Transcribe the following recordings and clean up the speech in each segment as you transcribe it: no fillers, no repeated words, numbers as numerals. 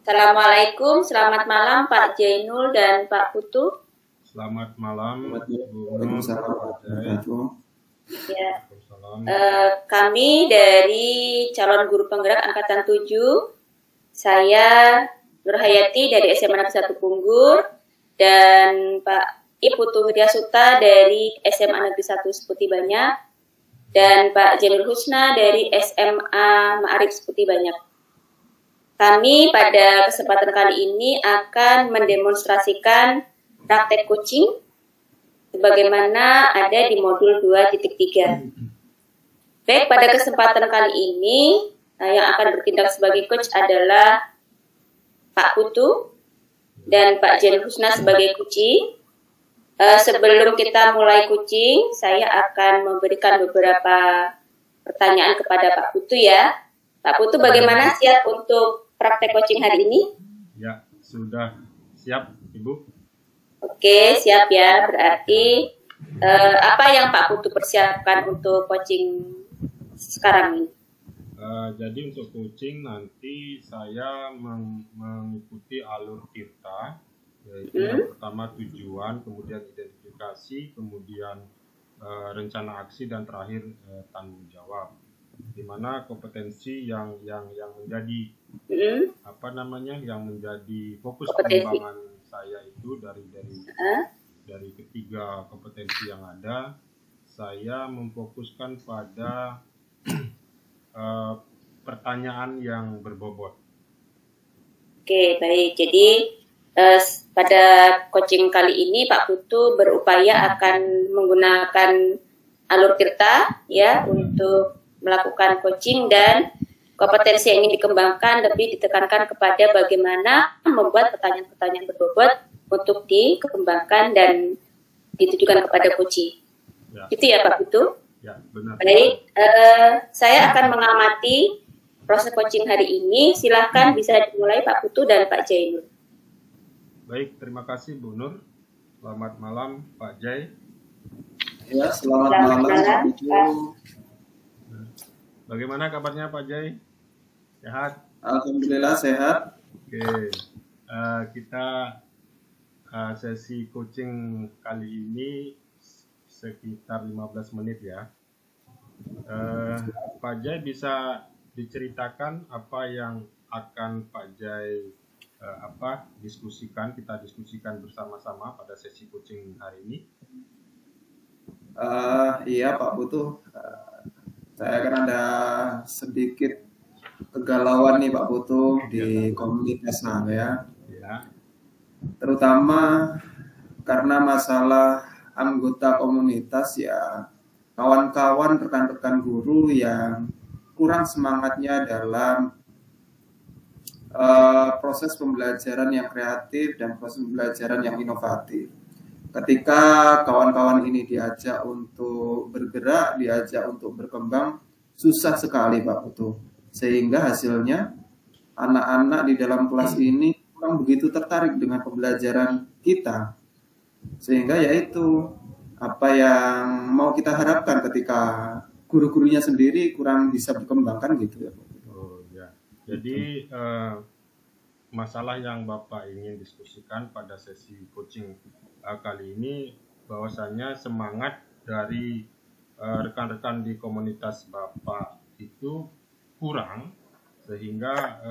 Assalamualaikum, selamat malam Pak Jainul dan Pak Putu. Selamat malam, Waalaikumsalam warahmatullahi wabarakatuh. Ya, kami dari calon guru penggerak angkatan 7, saya Nurhayati dari SMA Negeri 1 Punggur dan Pak Putu Widyasuta dari SMA Negeri 1 Seputi Banyak dan Pak Jainul Husna dari SMA Ma'arif Seputi Banyak. Kami pada kesempatan kali ini akan mendemonstrasikan praktek coaching sebagaimana ada di modul 2.3. Baik, pada kesempatan kali ini yang akan bertindak sebagai coach adalah Pak Putu dan Pak Jainul Husna sebagai coaching. Sebelum kita mulai coaching, saya akan memberikan beberapa pertanyaan kepada Pak Putu ya. Pak Putu, bagaimana siap untuk praktek coaching hari ini? Ya, sudah siap, Ibu. Oke, siap ya. Berarti apa yang Pak Putu persiapkan untuk coaching sekarang ini? Jadi untuk coaching nanti saya mengikuti alur Tirta, yaitu yang pertama tujuan, kemudian identifikasi, kemudian rencana aksi, dan terakhir tanggung jawab. Di mana kompetensi yang menjadi yang menjadi fokus pengembangan saya itu dari ketiga kompetensi yang ada, saya memfokuskan pada pertanyaan yang berbobot. Oke, baik. Jadi pada coaching kali ini Pak Putu berupaya akan menggunakan alur Tirta ya untuk melakukan coaching, dan kompetensi yang ingin dikembangkan lebih ditekankan kepada bagaimana membuat pertanyaan-pertanyaan berbobot untuk dikembangkan dan ditujukan kepada coaching. Ya. Itu ya Pak Putu? Ya, benar. Baik, saya akan mengamati proses coaching hari ini. Silahkan bisa dimulai Pak Putu dan Pak Jainul. Baik, terima kasih Bu Nur. Selamat malam Pak Jai. Ya, selamat malam Pak Putu. Bagaimana kabarnya Pak Jai? Sehat? Alhamdulillah sehat. Oke, kita sesi coaching kali ini sekitar 15 menit ya. Pak Jai bisa diceritakan apa yang akan Pak Jai kita diskusikan bersama-sama pada sesi coaching hari ini? Iya Pak Putu. Saya kan ada sedikit kegalauan nih Pak Putu di komunitas saya. Ya. Terutama karena masalah anggota komunitas ya, kawan-kawan rekan-rekan guru yang kurang semangatnya dalam proses pembelajaran yang kreatif dan proses pembelajaran yang inovatif. Ketika kawan-kawan ini diajak untuk bergerak, diajak untuk berkembang, susah sekali Pak Putu. Sehingga hasilnya anak-anak di dalam kelas ini kurang begitu tertarik dengan pembelajaran kita. Sehingga yaitu apa yang mau kita harapkan ketika guru-gurunya sendiri kurang bisa berkembangkan gitu ya Pak Putu. Oh ya. Jadi masalah yang Bapak ingin diskusikan pada sesi coaching kali ini bahwasanya semangat dari rekan-rekan di komunitas Bapak itu kurang, sehingga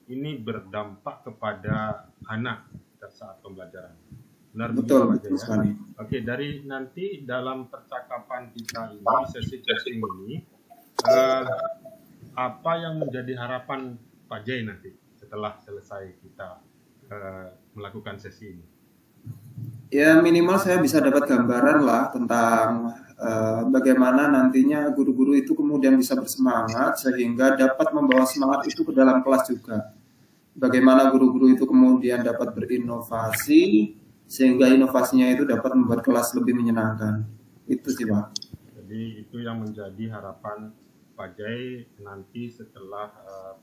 ini berdampak kepada anak saat pembelajaran. Benar betul, betul sekali. Oke, dari nanti dalam percakapan kita ini, sesi coaching ini, apa yang menjadi harapan Pak Jai nanti setelah selesai kita melakukan sesi ini? Ya minimal saya bisa dapat gambaran lah tentang bagaimana nantinya guru-guru itu kemudian bisa bersemangat sehingga dapat membawa semangat itu ke dalam kelas juga. Bagaimana guru-guru itu kemudian dapat berinovasi sehingga inovasinya itu dapat membuat kelas lebih menyenangkan. Itu sih Pak. Jadi itu yang menjadi harapan Pak Jai nanti setelah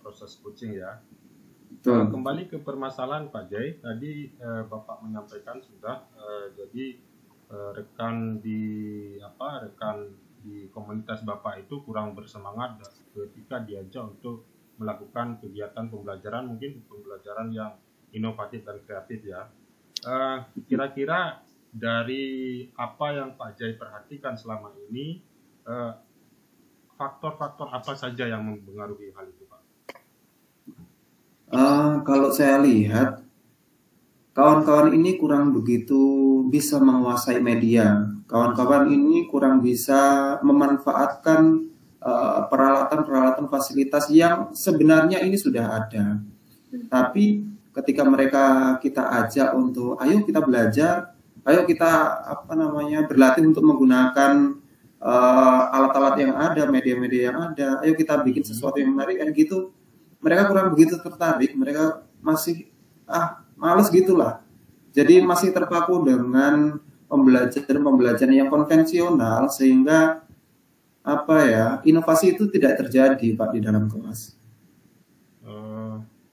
proses coaching ya. Kembali ke permasalahan Pak Jai, tadi Bapak menyampaikan sudah jadi rekan di komunitas Bapak itu kurang bersemangat ketika diajak untuk melakukan kegiatan pembelajaran, mungkin pembelajaran yang inovatif dan kreatif ya. Kira-kira dari apa yang Pak Jai perhatikan selama ini, faktor-faktor apa saja yang mempengaruhi hal itu, Pak? Kalau saya lihat, kawan-kawan ini kurang begitu bisa menguasai media. Kawan-kawan ini kurang bisa memanfaatkan peralatan-peralatan fasilitas yang sebenarnya ini sudah ada. Tapi ketika kita ajak untuk, ayo kita belajar, ayo kita berlatih untuk menggunakan alat-alat yang ada, media-media yang ada, ayo kita bikin sesuatu yang menarik, kayak gitu. Mereka kurang begitu tertarik, mereka masih males gitulah. Jadi masih terpaku dengan pembelajaran yang konvensional, sehingga inovasi itu tidak terjadi, Pak, di dalam kelas.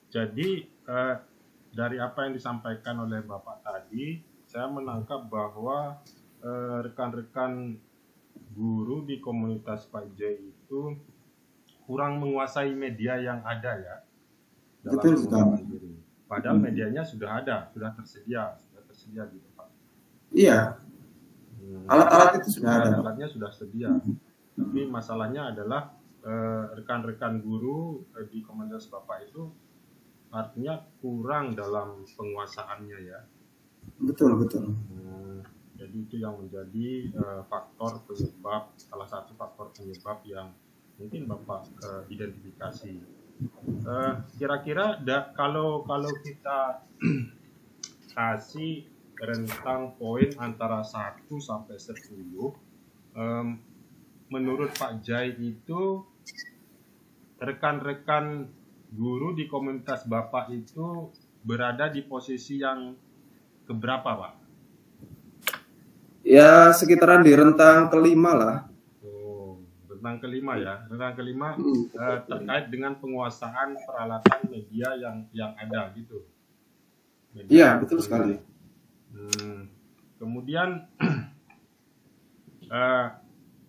Jadi dari apa yang disampaikan oleh Bapak tadi, saya menangkap bahwa rekan-rekan guru di komunitas Pak Jai itu kurang menguasai media yang ada ya. Betul sekali. Padahal medianya sudah ada, sudah tersedia gitu, Pak. Iya. Alat-alat itu sudah ada. Alatnya sudah sedia. Tapi masalahnya adalah rekan-rekan guru di komunitas Bapak itu artinya kurang dalam penguasaannya ya. Betul. Jadi itu yang menjadi salah satu faktor penyebab yang mungkin Bapak identifikasi. Kira-kira kalau kita kasih rentang poin antara 1 sampai 10, menurut Pak Jai itu rekan-rekan guru di komunitas Bapak itu berada di posisi yang keberapa, Pak? Ya, sekitaran di rentang kelima lah. Rentang kelima ya. Rentang kelima terkait dengan penguasaan peralatan media yang ada gitu. Iya, betul sekali. Kemudian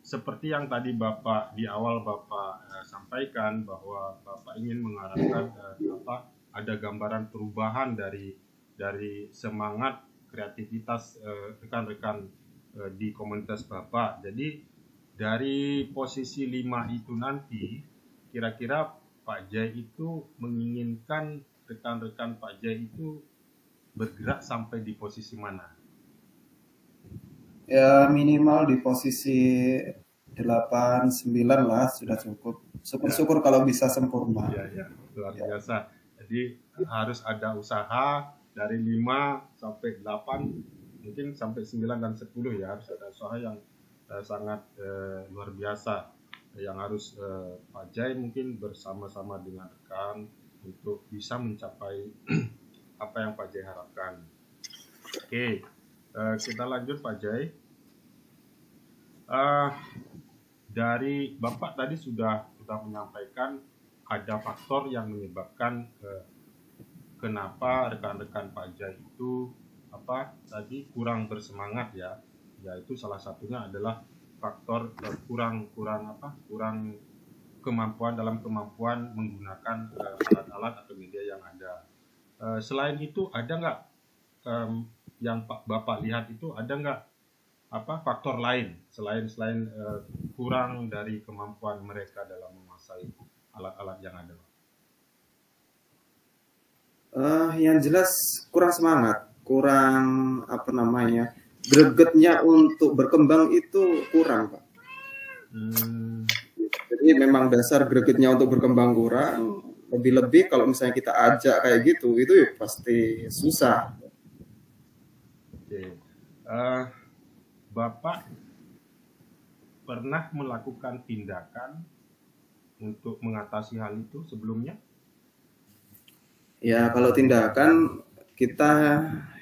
seperti yang tadi Bapak di awal Bapak sampaikan bahwa Bapak ingin mengarahkan ada gambaran perubahan dari semangat kreativitas rekan-rekan di komunitas Bapak. Jadi dari posisi 5 itu nanti kira-kira Pak Jai itu menginginkan rekan-rekan Pak Jai itu bergerak sampai di posisi mana? Ya minimal di posisi 8, 9 lah sudah cukup. Syukur-syukur kalau bisa sempurna. Ya, luar biasa. Jadi harus ada usaha dari 5 sampai 8, mungkin sampai 9 dan 10 ya. Harus ada usaha yang sangat luar biasa. Yang harus Pak Jai mungkin bersama-sama dengan rekan untuk bisa mencapai apa yang Pak Jai harapkan. Oke. Kita lanjut Pak Jai. Dari Bapak tadi sudah menyampaikan ada faktor yang menyebabkan kenapa rekan-rekan Pak Jai itu kurang bersemangat ya. Yaitu salah satunya adalah faktor kurang kemampuan menggunakan alat-alat atau media yang ada. Selain itu ada nggak yang Bapak lihat itu ada nggak faktor lain selain kurang dari kemampuan mereka dalam menguasai alat-alat yang ada? Yang jelas kurang semangat, kurang gregetnya untuk berkembang itu kurang, Pak. Jadi memang dasar gregetnya untuk berkembang kurang. Lebih-lebih kalau misalnya kita ajak kayak gitu, itu ya pasti susah. Oke. Bapak pernah melakukan tindakan untuk mengatasi hal itu sebelumnya? Ya, kalau tindakan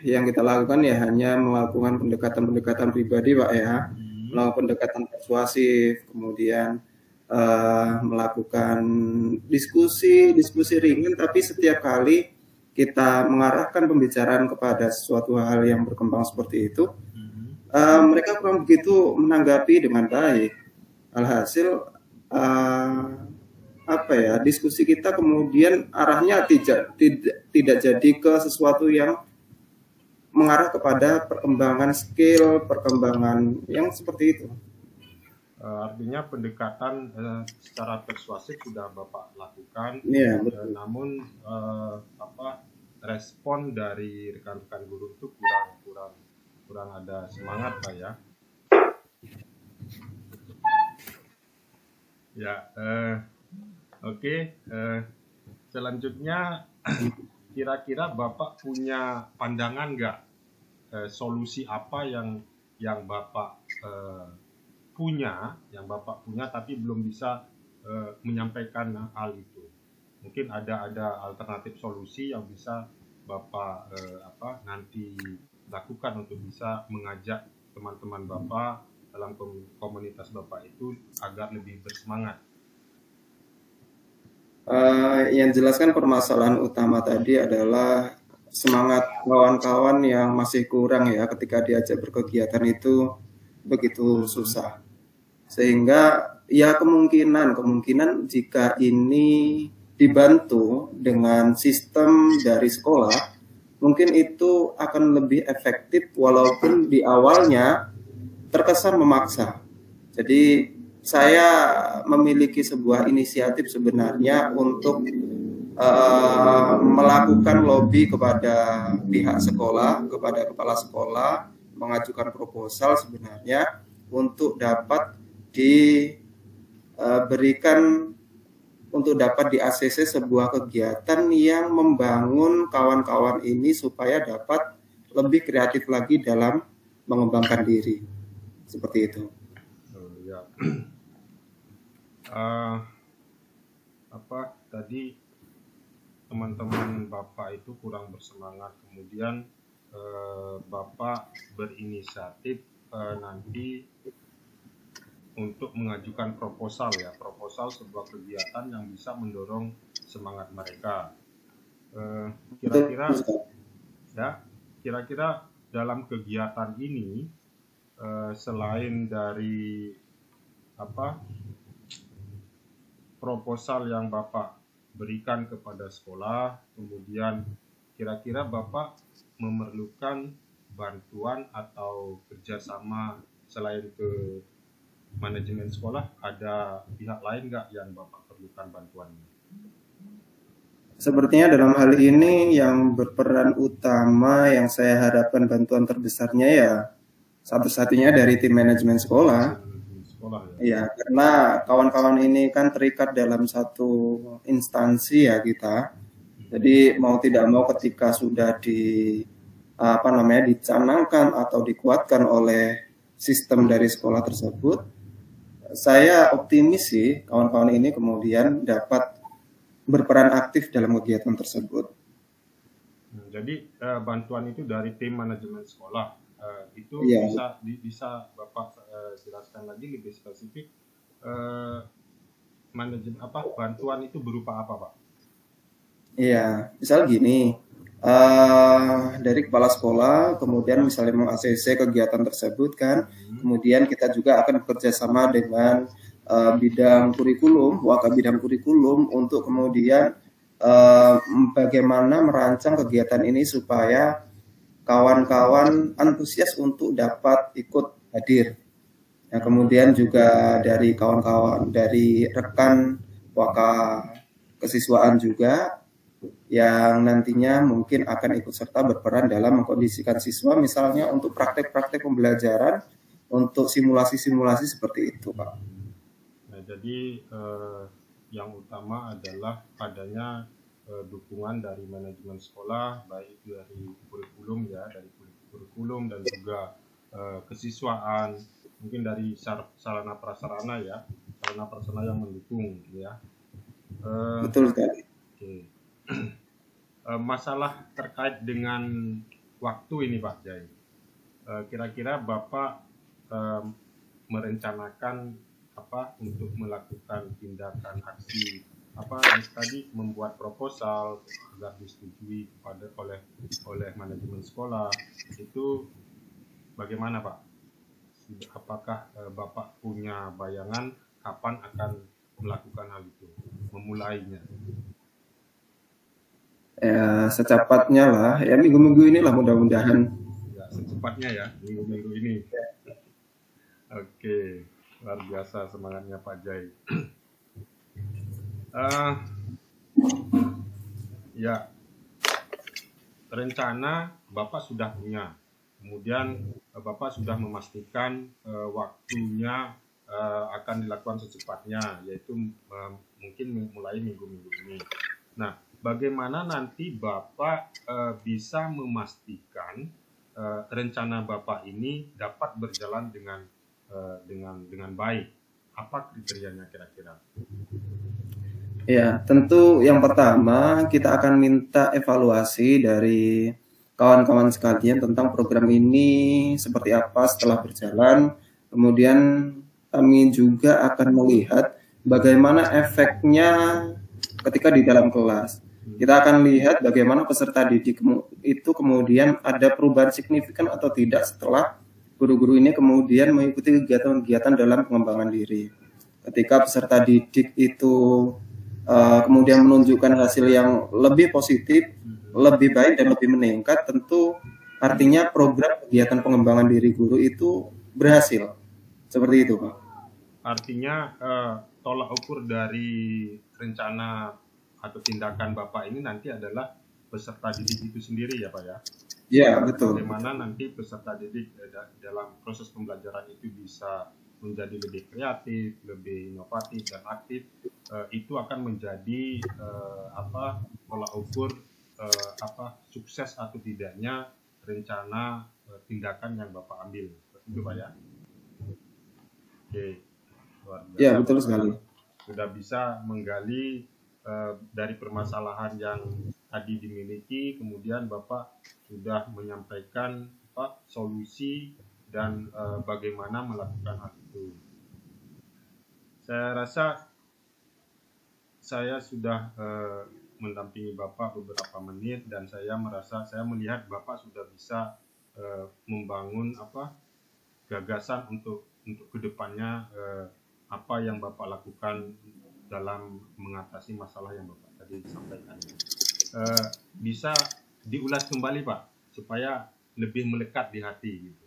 yang kita lakukan ya hanya melakukan pendekatan pribadi, Pak ya. Melakukan pendekatan persuasif, kemudian melakukan diskusi ringan, tapi setiap kali kita mengarahkan pembicaraan kepada suatu hal yang berkembang seperti itu, mereka kurang begitu menanggapi dengan baik. Alhasil apa ya, diskusi kita kemudian arahnya tidak jadi ke sesuatu yang mengarah kepada perkembangan skill, perkembangan yang seperti itu. Artinya pendekatan secara persuasif sudah Bapak lakukan, Iya, betul. namun respon dari rekan-rekan guru itu kurang ada semangat Pak ya. Ya, oke. Selanjutnya, kira-kira Bapak punya pandangan nggak, solusi apa yang Bapak punya, tapi belum bisa menyampaikan hal itu. Mungkin ada alternatif solusi yang bisa Bapak nanti lakukan untuk bisa mengajak teman-teman Bapak dalam komunitas Bapak itu agar lebih bersemangat. Yang jelaskan permasalahan utama tadi adalah semangat kawan-kawan yang masih kurang ya ketika diajak berkegiatan itu begitu susah. Sehingga ya kemungkinan jika ini dibantu dengan sistem dari sekolah, mungkin itu akan lebih efektif walaupun di awalnya terkesan memaksa. Jadi saya memiliki sebuah inisiatif sebenarnya untuk melakukan lobby kepada pihak sekolah, kepada kepala sekolah, mengajukan proposal sebenarnya untuk dapat diberikan untuk dapat di-ACC sebuah kegiatan yang membangun kawan-kawan ini supaya dapat lebih kreatif lagi dalam mengembangkan diri. Seperti itu. Ya. Tadi teman-teman Bapak itu kurang bersemangat, kemudian Bapak berinisiatif nanti untuk mengajukan proposal sebuah kegiatan yang bisa mendorong semangat mereka. Kira-kira dalam kegiatan ini selain dari proposal yang Bapak berikan kepada sekolah, kemudian kira-kira Bapak memerlukan bantuan atau kerjasama selain ke manajemen sekolah, ada pihak lain nggak yang Bapak perlukan bantuannya? Sepertinya dalam hal ini yang berperan utama yang saya harapkan bantuan terbesarnya ya satu-satunya dari tim manajemen sekolah. Ya, karena kawan-kawan ini kan terikat dalam satu instansi ya kita. Jadi mau tidak mau ketika sudah dicanangkan atau dikuatkan oleh sistem dari sekolah tersebut, saya optimis sih kawan-kawan ini kemudian dapat berperan aktif dalam kegiatan tersebut. Jadi bantuan itu dari tim manajemen sekolah. Itu ya. bisa Bapak jelaskan lagi lebih spesifik, bantuan itu berupa apa, Pak? Iya, misal gini, dari kepala sekolah kemudian misalnya meng-ACC kegiatan tersebut kan, kemudian kita juga akan bekerja sama dengan bidang kurikulum, bidang kurikulum untuk kemudian bagaimana merancang kegiatan ini supaya kawan-kawan antusias untuk dapat ikut hadir. Nah, kemudian juga dari kawan-kawan, dari rekan waka kesiswaan juga yang nantinya mungkin akan ikut serta berperan dalam mengkondisikan siswa misalnya untuk praktek-praktek pembelajaran, untuk simulasi-simulasi seperti itu, Pak. Nah, jadi yang utama adalah adanya dukungan dari manajemen sekolah, baik dari kurikulum dari kurikulum dan juga kesiswaan, mungkin dari sarana prasarana yang mendukung ya. Betul sekali. Okay. Masalah terkait dengan waktu ini Pak Jai, kira-kira Bapak merencanakan apa untuk melakukan tindakan aksi tadi membuat proposal agar disetujui oleh manajemen sekolah, itu bagaimana Pak? Apakah Bapak punya bayangan kapan akan melakukan hal itu? memulainya? Ya, secepatnya lah, ya minggu-minggu inilah mudah-mudahan. Ya, secepatnya ya, minggu-minggu ini. Oke, luar biasa semangatnya Pak Jai. Ya, rencana Bapak sudah punya, kemudian Bapak sudah memastikan waktunya akan dilakukan secepatnya, yaitu mungkin mulai minggu-minggu ini. Nah, bagaimana nanti Bapak bisa memastikan rencana Bapak ini dapat berjalan dengan baik? Apa kriterianya kira-kira? Ya, tentu yang pertama kita akan minta evaluasi dari kawan-kawan sekalian tentang program ini seperti apa setelah berjalan. Kemudian kami juga akan melihat bagaimana efeknya ketika di dalam kelas. Kita akan lihat bagaimana peserta didik itu kemudian ada perubahan signifikan atau tidak setelah guru-guru ini kemudian mengikuti kegiatan-kegiatan dalam pengembangan diri. Ketika peserta didik itu kemudian menunjukkan hasil yang lebih positif, lebih baik dan lebih meningkat, tentu artinya program kegiatan pengembangan diri guru itu berhasil. Seperti itu, Pak. Artinya tolak ukur dari rencana atau tindakan Bapak ini nanti adalah peserta didik itu sendiri ya Pak ya? Ya, betul. Bagaimana nanti peserta didik dalam proses pembelajaran itu bisa menjadi lebih kreatif, lebih inovatif dan aktif, itu akan menjadi tolak ukur sukses atau tidaknya rencana tindakan yang Bapak ambil. Itu Pak ya? Oke, luar biasa. Ya, betul sekali. Sudah bisa menggali dari permasalahan yang tadi dimiliki, kemudian Bapak sudah menyampaikan solusi dan bagaimana melakukan hal itu. Saya rasa saya sudah mendampingi Bapak beberapa menit dan saya melihat Bapak sudah bisa membangun gagasan untuk kedepannya apa yang Bapak lakukan dalam mengatasi masalah yang Bapak tadi sampaikan. Bisa diulas kembali Pak supaya lebih melekat di hati gitu.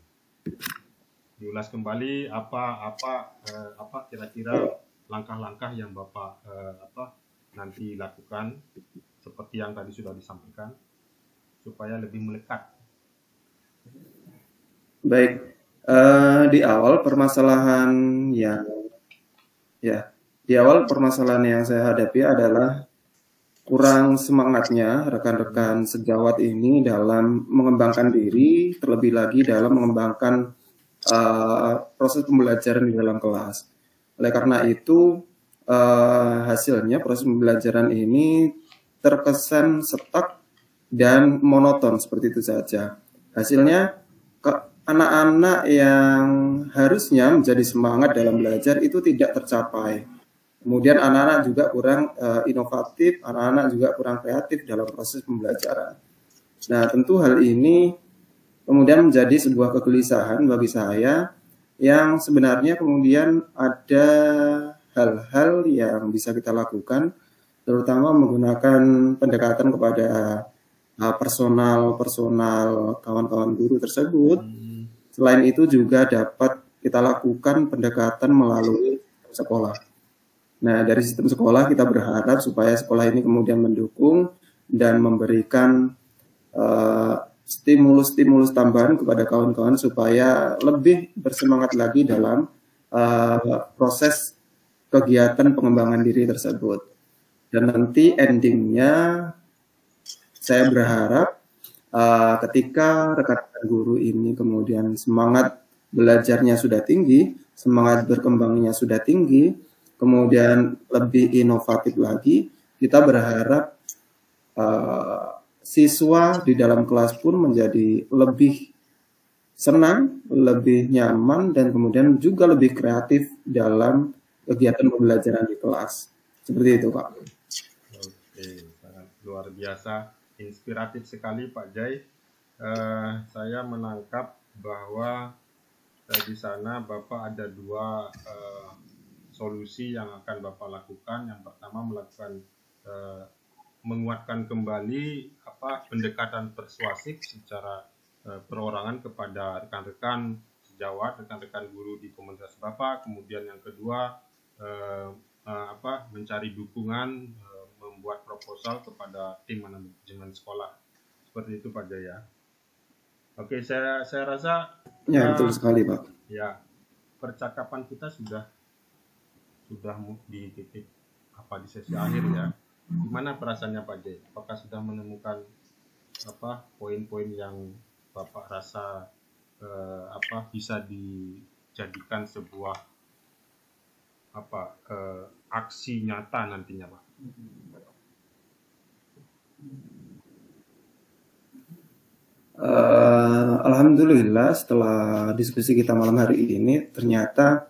Diulas kembali apa kira-kira langkah-langkah yang Bapak nanti lakukan seperti yang tadi sudah disampaikan supaya lebih melekat. Baik, di awal permasalahan yang saya hadapi adalah kurang semangatnya rekan-rekan sejawat ini dalam mengembangkan diri, terlebih lagi dalam mengembangkan proses pembelajaran di dalam kelas. Oleh karena itu, hasilnya proses pembelajaran ini terkesan stuck dan monoton seperti itu saja. Hasilnya, anak-anak yang harusnya menjadi semangat dalam belajar itu tidak tercapai. Kemudian anak-anak juga kurang inovatif, anak-anak juga kurang kreatif dalam proses pembelajaran. Nah, tentu hal ini kemudian menjadi sebuah kegelisahan bagi saya yang sebenarnya kemudian ada hal-hal yang bisa kita lakukan, terutama menggunakan pendekatan kepada personal kawan-kawan guru tersebut. Selain itu juga dapat kita lakukan pendekatan melalui sekolah. Nah, dari sistem sekolah kita berharap supaya sekolah ini kemudian mendukung dan memberikan stimulus tambahan kepada kawan-kawan supaya lebih bersemangat lagi dalam proses kegiatan pengembangan diri tersebut. Dan nanti endingnya saya berharap ketika rekan-rekan guru ini kemudian semangat belajarnya sudah tinggi, semangat berkembangnya sudah tinggi, kemudian lebih inovatif lagi, kita berharap siswa di dalam kelas pun menjadi lebih senang, lebih nyaman, dan kemudian juga lebih kreatif dalam kegiatan pembelajaran di kelas. Seperti itu, Pak. Oke, sangat luar biasa, inspiratif sekali Pak Jai. Saya menangkap bahwa di sana Bapak ada dua solusi yang akan Bapak lakukan. Yang pertama melakukan menguatkan kembali pendekatan persuasif secara perorangan kepada rekan-rekan sejawat, rekan-rekan guru di komunitas Bapak. Kemudian yang kedua mencari dukungan, membuat proposal kepada tim manajemen sekolah. Seperti itu Pak Jaya. Oke, saya rasa ya betul sekali Pak. Ya, percakapan kita sudah di titik di sesi akhir ya. Gimana perasaannya Pak Jaya? Apakah sudah menemukan poin-poin yang Bapak rasa bisa dijadikan sebuah aksi nyata nantinya Pak? Alhamdulillah setelah diskusi kita malam hari ini ternyata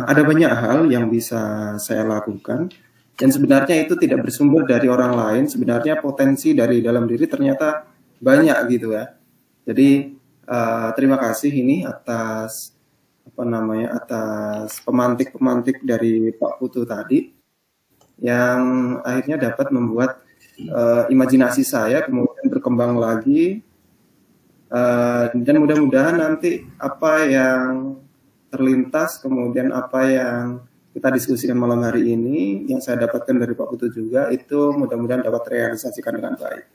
ada banyak hal yang bisa saya lakukan, dan sebenarnya itu tidak bersumber dari orang lain. Sebenarnya potensi dari dalam diri ternyata banyak gitu ya. Jadi terima kasih ini atas atas pemantik dari Pak Putu tadi yang akhirnya dapat membuat imajinasi saya kemudian berkembang lagi, dan mudah-mudahan nanti apa yang terlintas, kemudian apa yang kita diskusikan malam hari ini, yang saya dapatkan dari Pak Putu juga, itu mudah-mudahan dapat terrealisasikan dengan baik.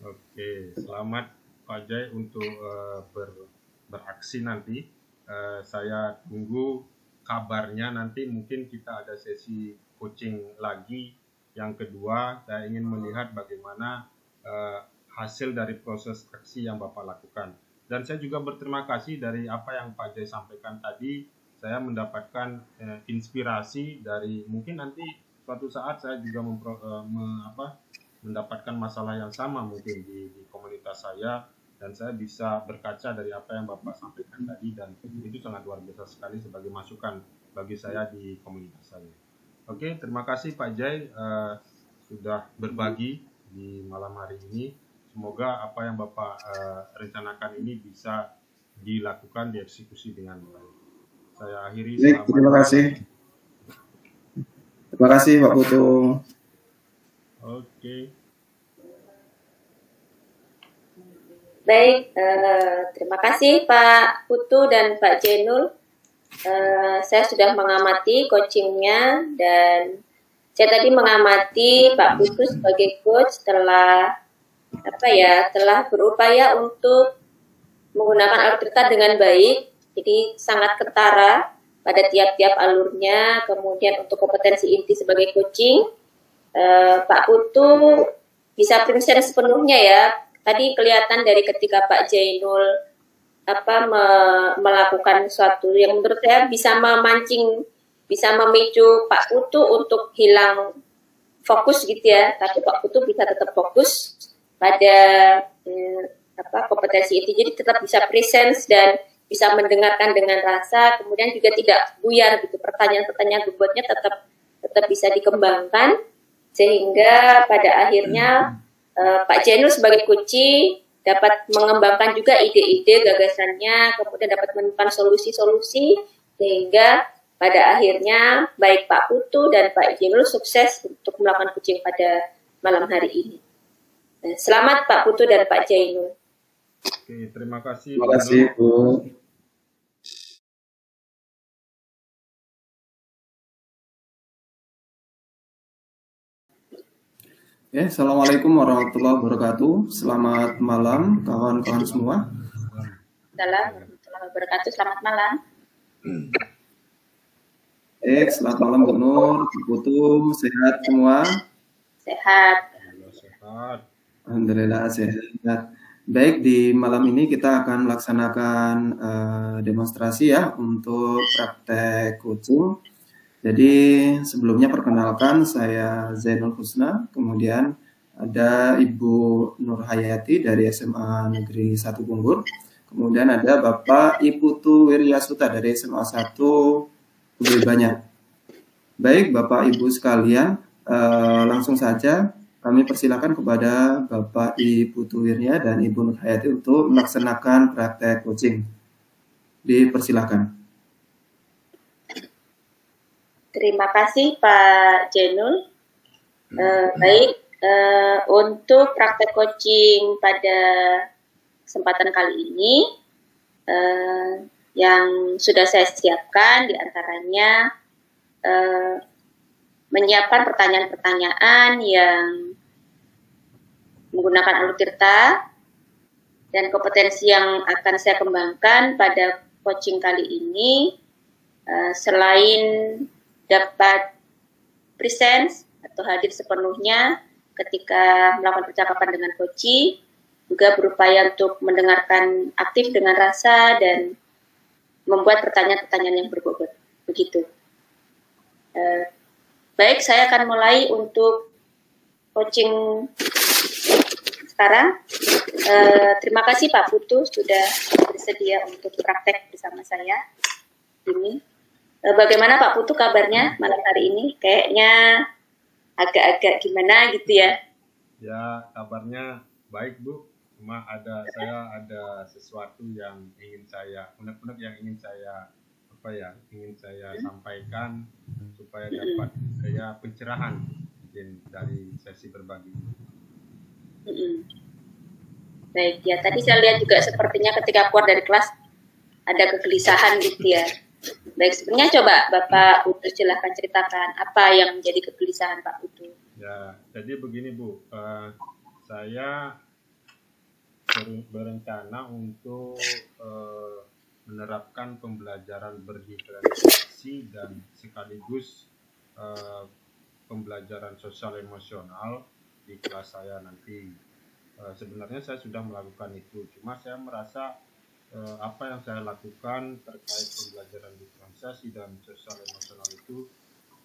Oke, selamat Pak Jai untuk beraksi nanti. Saya tunggu kabarnya nanti, mungkin kita ada sesi coaching lagi. Yang kedua, saya ingin melihat bagaimana hasil dari proses aksi yang Bapak lakukan. Dan saya juga berterima kasih dari apa yang Pak Jai sampaikan tadi. Saya mendapatkan inspirasi dari, mungkin nanti suatu saat saya juga mendapatkan masalah yang sama mungkin di komunitas saya, dan saya bisa berkaca dari apa yang Bapak sampaikan tadi, dan itu sangat luar biasa sekali sebagai masukan bagi saya di komunitas saya. Oke, terima kasih Pak Jai sudah berbagi di malam hari ini. Semoga apa yang Bapak rencanakan ini bisa dilakukan, dieksekusi dengan baik. Saya akhiri. Terima kasih. Terima kasih Pak Putu. Oke. Baik, terima kasih Pak Putu dan Pak Jainul. Saya sudah mengamati coachingnya, dan saya tadi mengamati Pak Putu sebagai coach telah berupaya untuk menggunakan alur cerita dengan baik. Jadi sangat ketara pada tiap-tiap alurnya. Kemudian untuk kompetensi inti sebagai coaching, Pak Putu bisa present sepenuhnya ya. Tadi kelihatan dari ketika Pak Jainul melakukan sesuatu yang menurut saya bisa memancing, bisa memicu Pak Putu untuk hilang fokus gitu ya. Tapi Pak Putu bisa tetap fokus pada kompetensi itu. Jadi tetap bisa presence dan bisa mendengarkan dengan rasa, kemudian juga tidak buyar gitu. Pertanyaan-pertanyaan bobotnya tetap bisa dikembangkan, sehingga pada akhirnya Pak Jainul sebagai kunci dapat mengembangkan juga ide-ide gagasannya, kemudian dapat menemukan solusi-solusi, sehingga pada akhirnya baik Pak Putu dan Pak Jainul sukses untuk melakukan coaching pada malam hari ini. Selamat Pak Putu dan Pak Jainul. Oke, terima kasih. Terima kasih Bu. Ya, Assalamualaikum warahmatullahi wabarakatuh. Selamat malam kawan-kawan semua. Assalamualaikum warahmatullahi wabarakatuh. Selamat malam. Selamat malam Bu Nur, Bu Putu, sehat semua? Sehat. Sehat. Alhamdulillah sehat. Baik, di malam ini kita akan melaksanakan demonstrasi ya untuk praktek coaching. Jadi sebelumnya perkenalkan, saya Zainul Husna, kemudian ada Ibu Nur Hayati dari SMA Negeri 1 Bunggur, kemudian ada Bapak Putu Wiryasuta dari SMA 1 Lebih Banyak. Baik Bapak Ibu sekalian, langsung saja kami persilakan kepada Bapak Putu Wirya dan Ibu Nur Hayati untuk melaksanakan praktek coaching. Dipersilakan. Terima kasih Pak Jenul. Baik, untuk praktek coaching pada kesempatan kali ini yang sudah saya siapkan diantaranya menyiapkan pertanyaan-pertanyaan yang menggunakan Alutirta dan kompetensi yang akan saya kembangkan pada coaching kali ini selain dapat presence atau hadir sepenuhnya ketika melakukan percakapan dengan coach, juga berupaya untuk mendengarkan aktif dengan rasa dan membuat pertanyaan-pertanyaan yang berbobot. Begitu. Baik, saya akan mulai untuk coaching sekarang. Terima kasih Pak Putu sudah bersedia untuk praktek bersama saya ini. Bagaimana Pak Putu kabarnya malam hari ini? Kayaknya agak-agak gimana gitu ya? Ya, kabarnya baik Bu. Cuma saya ada sesuatu yang ingin saya unek-unek yang ingin saya sampaikan supaya dapat pencerahan dari sesi berbagi. Baik ya, tadi saya lihat juga sepertinya ketika keluar dari kelas ada kegelisahan gitu ya. Baik, sebenarnya coba Bapak Putu silahkan ceritakan apa yang menjadi kegelisahan Pak Putu. Ya, jadi begini Bu, saya berencana untuk menerapkan pembelajaran berdiferensiasi dan sekaligus pembelajaran sosial emosional di kelas saya nanti. Sebenarnya saya sudah melakukan itu, cuma saya merasa apa yang saya lakukan terkait pembelajaran diferensiasi dan sosial emosional itu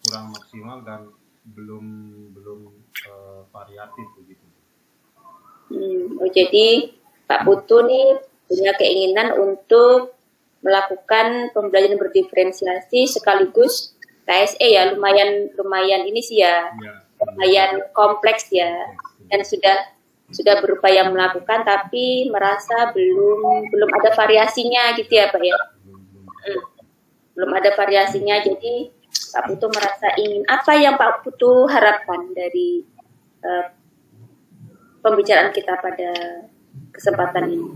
kurang maksimal dan belum variatif begitu. Jadi Pak Putu nih punya keinginan untuk melakukan pembelajaran berdiferensiasi sekaligus KSE ya, lumayan ini sih ya, lumayan kompleks ya, dan sudah berupaya melakukan tapi merasa belum ada variasinya gitu ya Pak ya. Belum ada variasinya, jadi Pak Putu merasa ingin apa yang Pak Putu harapkan dari pembicaraan kita pada kesempatan ini.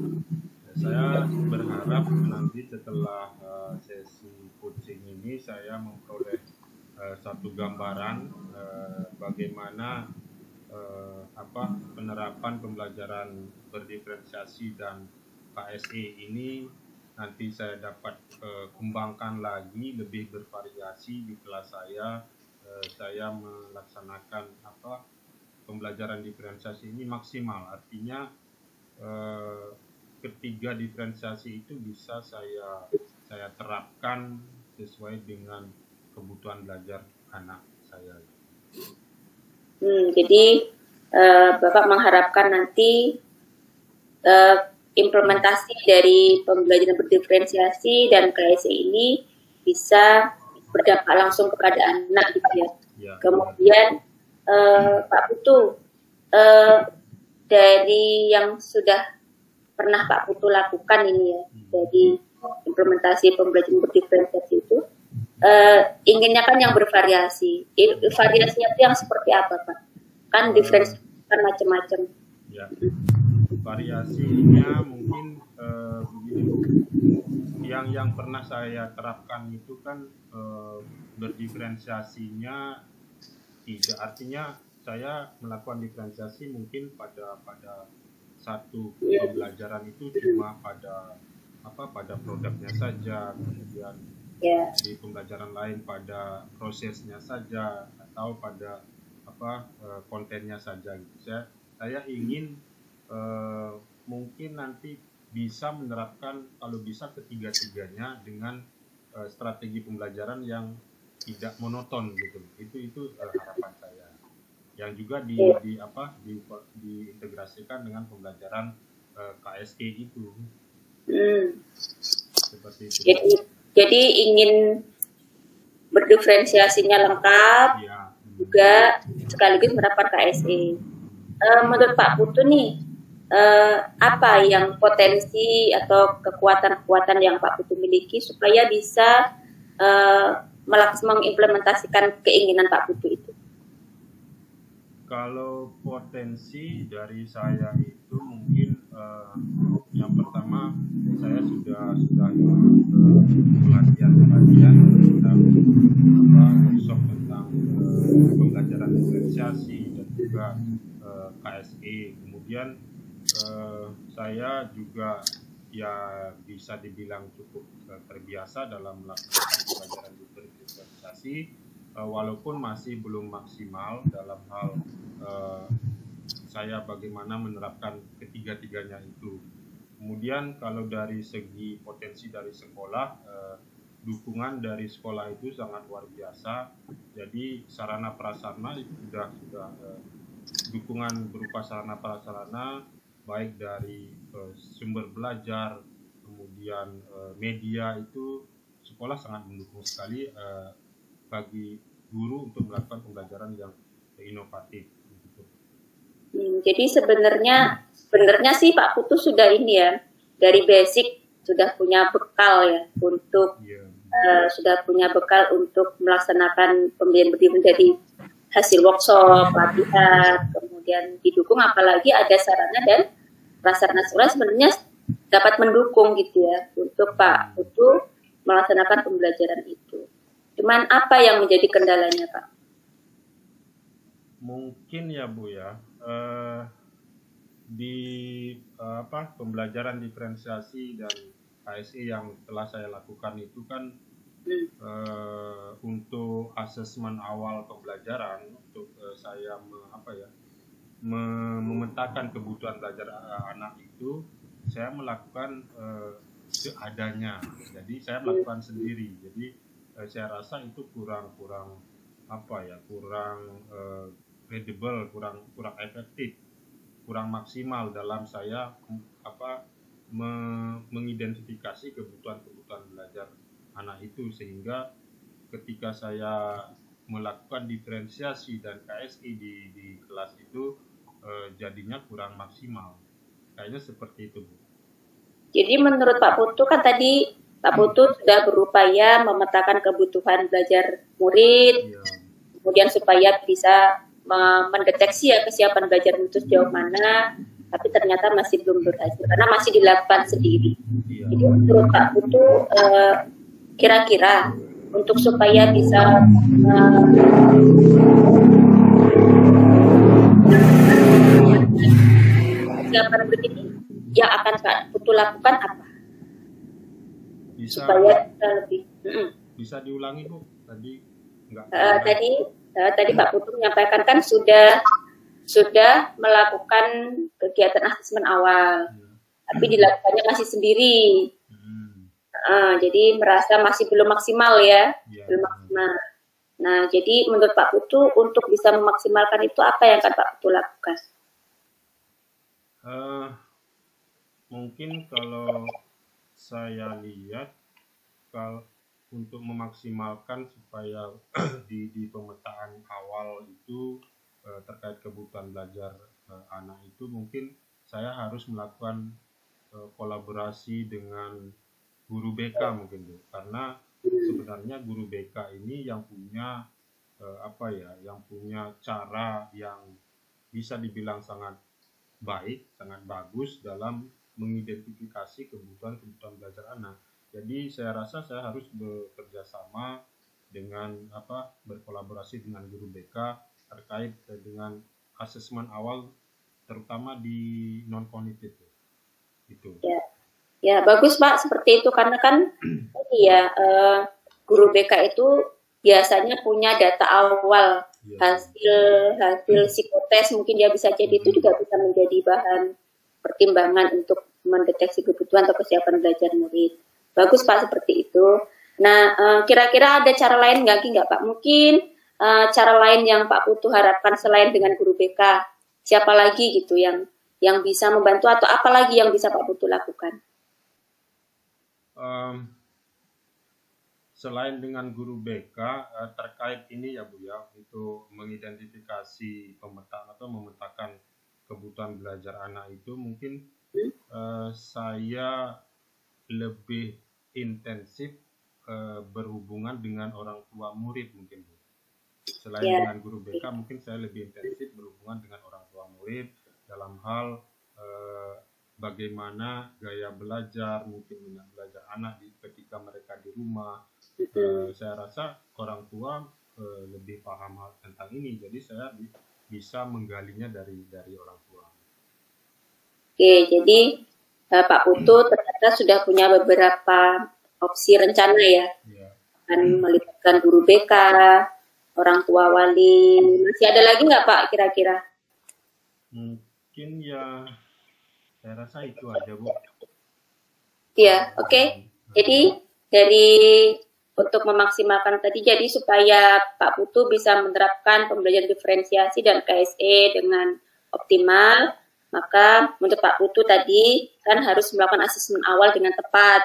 Saya berharap nanti setelah sesi coaching ini saya memperoleh satu gambaran bagaimana penerapan pembelajaran berdiferensiasi dan KSE ini nanti saya dapat kembangkan lagi lebih bervariasi di kelas saya. Saya melaksanakan pembelajaran diferensiasi ini maksimal, artinya ketiga diferensiasi itu bisa saya terapkan sesuai dengan kebutuhan belajar anak saya. Jadi Bapak mengharapkan nanti implementasi dari pembelajaran berdiferensiasi dan KSE ini bisa berdampak langsung kepada anak gitu ya. Kemudian Pak Putu, dari yang sudah pernah Pak Putu lakukan ini ya, dari implementasi pembelajaran berdiferensiasi itu, inginnya kan yang bervariasi. Variasinya itu yang seperti apa Pak? Kan diferensiasi kan macam-macam. Ya, variasinya mungkin begini, yang pernah saya terapkan itu kan berdiferensiasinya tidak, artinya saya melakukan diferensiasi mungkin pada satu pembelajaran itu cuma pada produknya saja, kemudian di pembelajaran lain pada prosesnya saja atau pada kontennya saja gitu. Saya ingin mungkin nanti bisa menerapkan kalau bisa ketiga-tiganya dengan strategi pembelajaran yang tidak monoton gitu. Itu harapan saya. Yang juga diintegrasikan dengan pembelajaran KSE itu. Seperti itu. Jadi ingin berdiferensiasinya lengkap, ya, juga sekaligus menerapkan KSE. Menurut Pak Putu nih, apa yang potensi atau kekuatan-kekuatan yang Pak Putu miliki supaya bisa mengimplementasikan keinginan Pak Putu itu? Kalau potensi dari saya itu mungkin yang pertama saya sudah pelatihan tentang workshop tentang pembelajaran diferensiasi dan juga KSE. Kemudian saya juga ya bisa dibilang cukup terbiasa dalam melakukan pembelajaran diferensiasi, walaupun masih belum maksimal dalam hal saya bagaimana menerapkan ketiga-tiganya itu. Kemudian kalau dari segi potensi dari sekolah, dukungan dari sekolah itu sangat luar biasa. Jadi sarana prasarana itu sudah dukungan berupa sarana prasarana baik dari sumber belajar, kemudian media, itu sekolah sangat mendukung sekali bagi guru untuk melakukan pembelajaran yang inovatif. Jadi sebenarnya sih Pak Putu sudah ini ya, dari basic sudah punya bekal ya untuk sudah punya bekal untuk melaksanakan pembelajaran dari hasil workshop, pelatihan, kemudian didukung apalagi ada sarana dan prasarana sekolah sebenarnya dapat mendukung gitu ya untuk Pak Putu melaksanakan pembelajaran itu. Cuman apa yang menjadi kendalanya Pak? Mungkin ya Bu ya, di pembelajaran diferensiasi dan KSE yang telah saya lakukan itu kan untuk asesmen awal pembelajaran, untuk saya memetakan kebutuhan belajar anak itu, saya melakukan seadanya. Jadi saya melakukan sendiri. Jadi saya rasa itu kurang credible, kurang efektif, kurang maksimal dalam saya mengidentifikasi kebutuhan belajar anak itu, sehingga ketika saya melakukan diferensiasi dan KSI di kelas itu jadinya kurang maksimal. Kayaknya seperti itu, Bu. Jadi menurut Pak Putu kan tadi Pak Putu sudah berupaya memetakan kebutuhan belajar murid, kemudian supaya bisa mendeteksi ya kesiapan belajar itu sejauh mana, tapi ternyata masih belum berhasil karena masih dilakukan sendiri. Jadi menurut Pak Putu kira-kira untuk supaya bisa kesiapan begini yang akan Pak Putu lakukan apa? Supaya lebih bisa diulangi Bu, tadi enggak. Tadi Pak Putu menyampaikan kan sudah melakukan kegiatan asesmen awal, tapi dilakukannya masih sendiri. Jadi merasa masih belum maksimal ya, belum maksimal. Nah, jadi menurut Pak Putu untuk bisa memaksimalkan itu apa yang akan Pak Putu lakukan? Mungkin kalau saya lihat, kalau untuk memaksimalkan supaya di pemetaan awal itu terkait kebutuhan belajar anak itu, mungkin saya harus melakukan kolaborasi dengan guru BK mungkin Bu, karena sebenarnya guru BK ini yang punya yang punya cara yang bisa dibilang sangat baik, sangat bagus dalam mengidentifikasi kebutuhan belajar anak. Jadi saya rasa saya harus bekerja sama dengan berkolaborasi dengan guru BK terkait dengan asesmen awal, terutama di non kognitif itu. Ya bagus Pak seperti itu, karena kan guru BK itu biasanya punya data awal, hasil psikotes mungkin dia bisa jadi, itu juga bisa menjadi bahan pertimbangan untuk mendeteksi kebutuhan atau kesiapan belajar murid. Bagus Pak seperti itu. Nah, kira-kira ada cara lain nggak Pak? Mungkin cara lain yang Pak Putu harapkan selain dengan guru BK, siapa lagi gitu yang bisa membantu, atau apa lagi yang bisa Pak Putu lakukan? Selain dengan guru BK terkait ini ya Bu ya, itu mengidentifikasi memetakan kebutuhan belajar anak itu, mungkin saya lebih intensif berhubungan dengan orang tua murid mungkin Bu. Selain Ya. dengan guru BK, mungkin saya lebih intensif berhubungan dengan orang tua murid dalam hal bagaimana gaya belajar, mungkin minat belajar anak ketika mereka di rumah. Saya rasa orang tua lebih paham hal tentang ini, jadi saya bisa menggalinya dari orang tua. Oke, jadi Pak Putu ternyata sudah punya beberapa opsi rencana ya, Ya. akan melibatkan guru BK, orang tua wali. Masih ada lagi nggak Pak kira-kira? Mungkin ya, saya rasa itu aja Bu. Iya, oke. Jadi dari untuk memaksimalkan tadi, jadi supaya Pak Putu bisa menerapkan pembelajaran diferensiasi dan KSE dengan optimal, maka untuk Pak Putu tadi kan harus melakukan asesmen awal dengan tepat,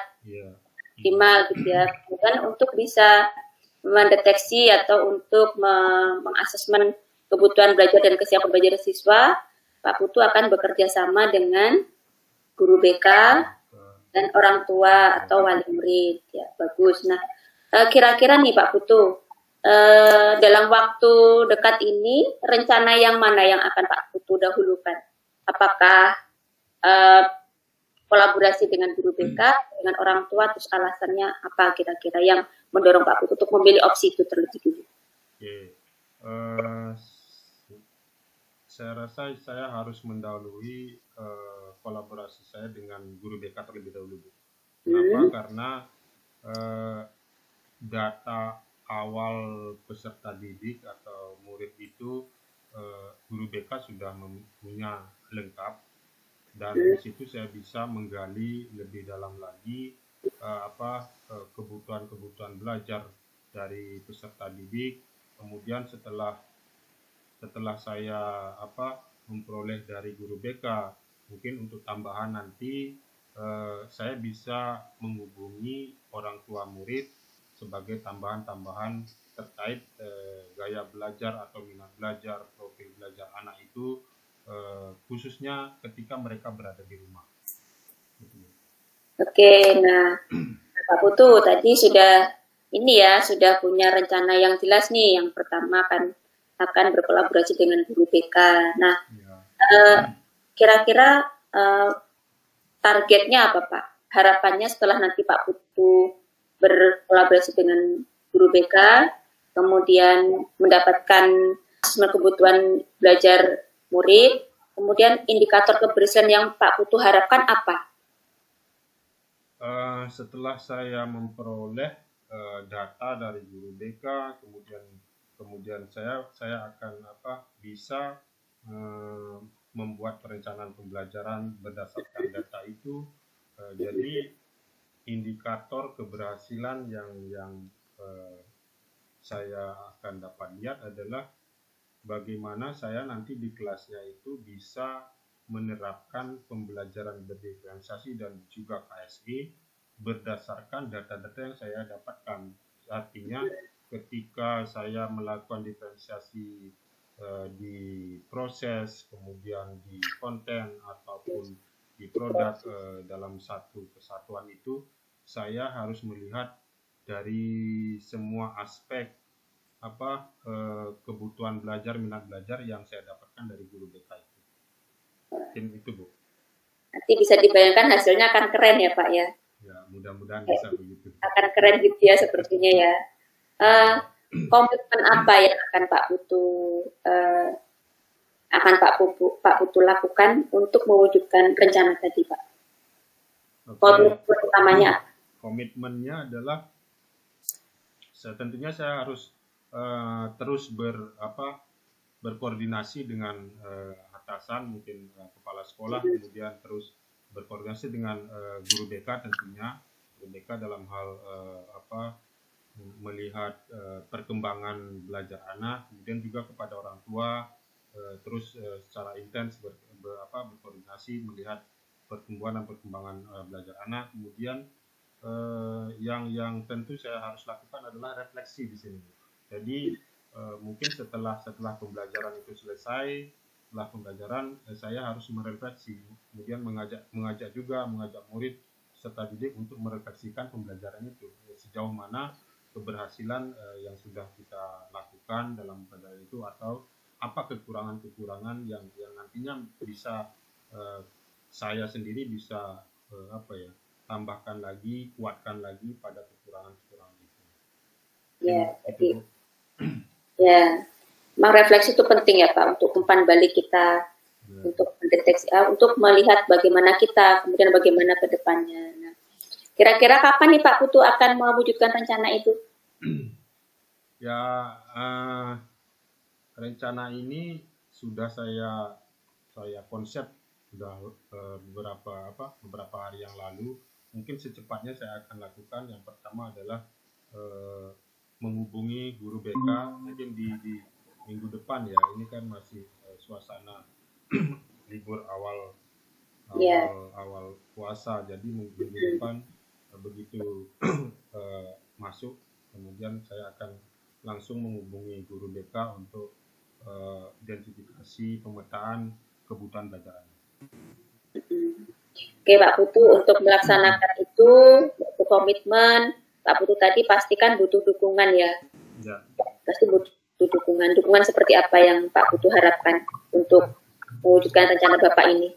optimal gitu ya. Kemudian untuk bisa mendeteksi atau untuk mengasesmen kebutuhan belajar dan kesiapan belajar siswa, Pak Putu akan bekerja sama dengan guru BK dan orang tua atau wali murid. Ya, bagus. Nah, kira-kira nih Pak Putu, dalam waktu dekat ini rencana yang mana yang akan Pak Putu dahulukan? Apakah kolaborasi dengan guru BK, dengan orang tua, terus alasannya apa kira-kira yang mendorong Pak Putu untuk memilih opsi itu terlebih dulu? Oke. Saya rasa saya harus mendahului kolaborasi saya dengan guru BK terlebih dahulu. Kenapa? Karena data awal peserta didik atau murid itu guru BK sudah punya lengkap, dan di situ saya bisa menggali lebih dalam lagi kebutuhan-kebutuhan belajar dari peserta didik. Kemudian setelah saya memperoleh dari guru BK, mungkin untuk tambahan nanti saya bisa menghubungi orang tua murid sebagai tambahan-tambahan terkait gaya belajar atau minat belajar, profil belajar anak itu, khususnya ketika mereka berada di rumah. Oke, nah Pak Putu tadi sudah punya rencana yang jelas nih. Yang pertama akan berkolaborasi dengan guru BK. Nah, kira-kira targetnya apa Pak? Harapannya setelah nanti Pak Putu berkolaborasi dengan guru BK, kemudian mendapatkan asesmen kebutuhan belajar murid, kemudian indikator keberhasilan yang Pak Putu harapkan apa? Setelah saya memperoleh data dari guru BK, kemudian saya akan bisa membuat perencanaan pembelajaran berdasarkan data itu. Jadi indikator keberhasilan yang saya akan dapat lihat adalah bagaimana saya nanti di kelasnya itu bisa menerapkan pembelajaran berdiferensiasi dan juga KSE berdasarkan data-data yang saya dapatkan. Artinya ketika saya melakukan diferensiasi di proses, kemudian di konten ataupun di produk dalam satu kesatuan itu, saya harus melihat dari semua aspek kebutuhan belajar, minat belajar yang saya dapatkan dari guru BK itu. Mungkin itu Bu. Nanti bisa dibayangkan hasilnya akan keren ya Pak ya. Ya, mudah-mudahan bisa begitu. Akan keren gitu ya sepertinya ya. Komitmen apa yang akan Pak Putu lakukan untuk mewujudkan rencana tadi Pak? Komitmen utamanya? Komitmennya adalah tentunya saya harus terus berkoordinasi dengan atasan, mungkin kepala sekolah, kemudian terus berkoordinasi dengan guru BK tentunya, guru BK dalam hal melihat perkembangan belajar anak, kemudian juga kepada orang tua, terus secara intens berkoordinasi melihat pertumbuhan dan perkembangan belajar anak. Kemudian yang tentu saya harus lakukan adalah refleksi di sini. Jadi mungkin setelah pembelajaran itu selesai, saya harus merefleksi, kemudian mengajak murid peserta didik untuk merefleksikan pembelajaran itu, sejauh mana keberhasilan yang sudah kita lakukan dalam pembelajaran itu, atau apa kekurangan-kekurangan yang nantinya bisa saya sendiri bisa tambahkan lagi, kuatkan lagi pada kekurangan-kekurangan itu. Ya, jadi ya, memang refleksi itu penting ya Pak, untuk umpan balik kita, untuk mendeteksi, untuk melihat bagaimana kita, kemudian bagaimana ke depannya. Nah, kira-kira kapan nih Pak Putu akan mewujudkan rencana itu? Ya, rencana ini sudah saya konsep sudah beberapa hari yang lalu. Mungkin secepatnya saya akan lakukan. Yang pertama adalah menghubungi guru BK mungkin di minggu depan ya. Ini kan masih suasana libur awal puasa, jadi minggu depan begitu masuk, kemudian saya akan langsung menghubungi guru BK untuk identifikasi pemetaan kebutuhan belajar. Oke Pak Putu, untuk melaksanakan itu butuh komitmen. Pak Putu tadi pastikan butuh dukungan ya. Pasti butuh dukungan seperti apa yang Pak Putu harapkan untuk mewujudkan rencana Bapak ini?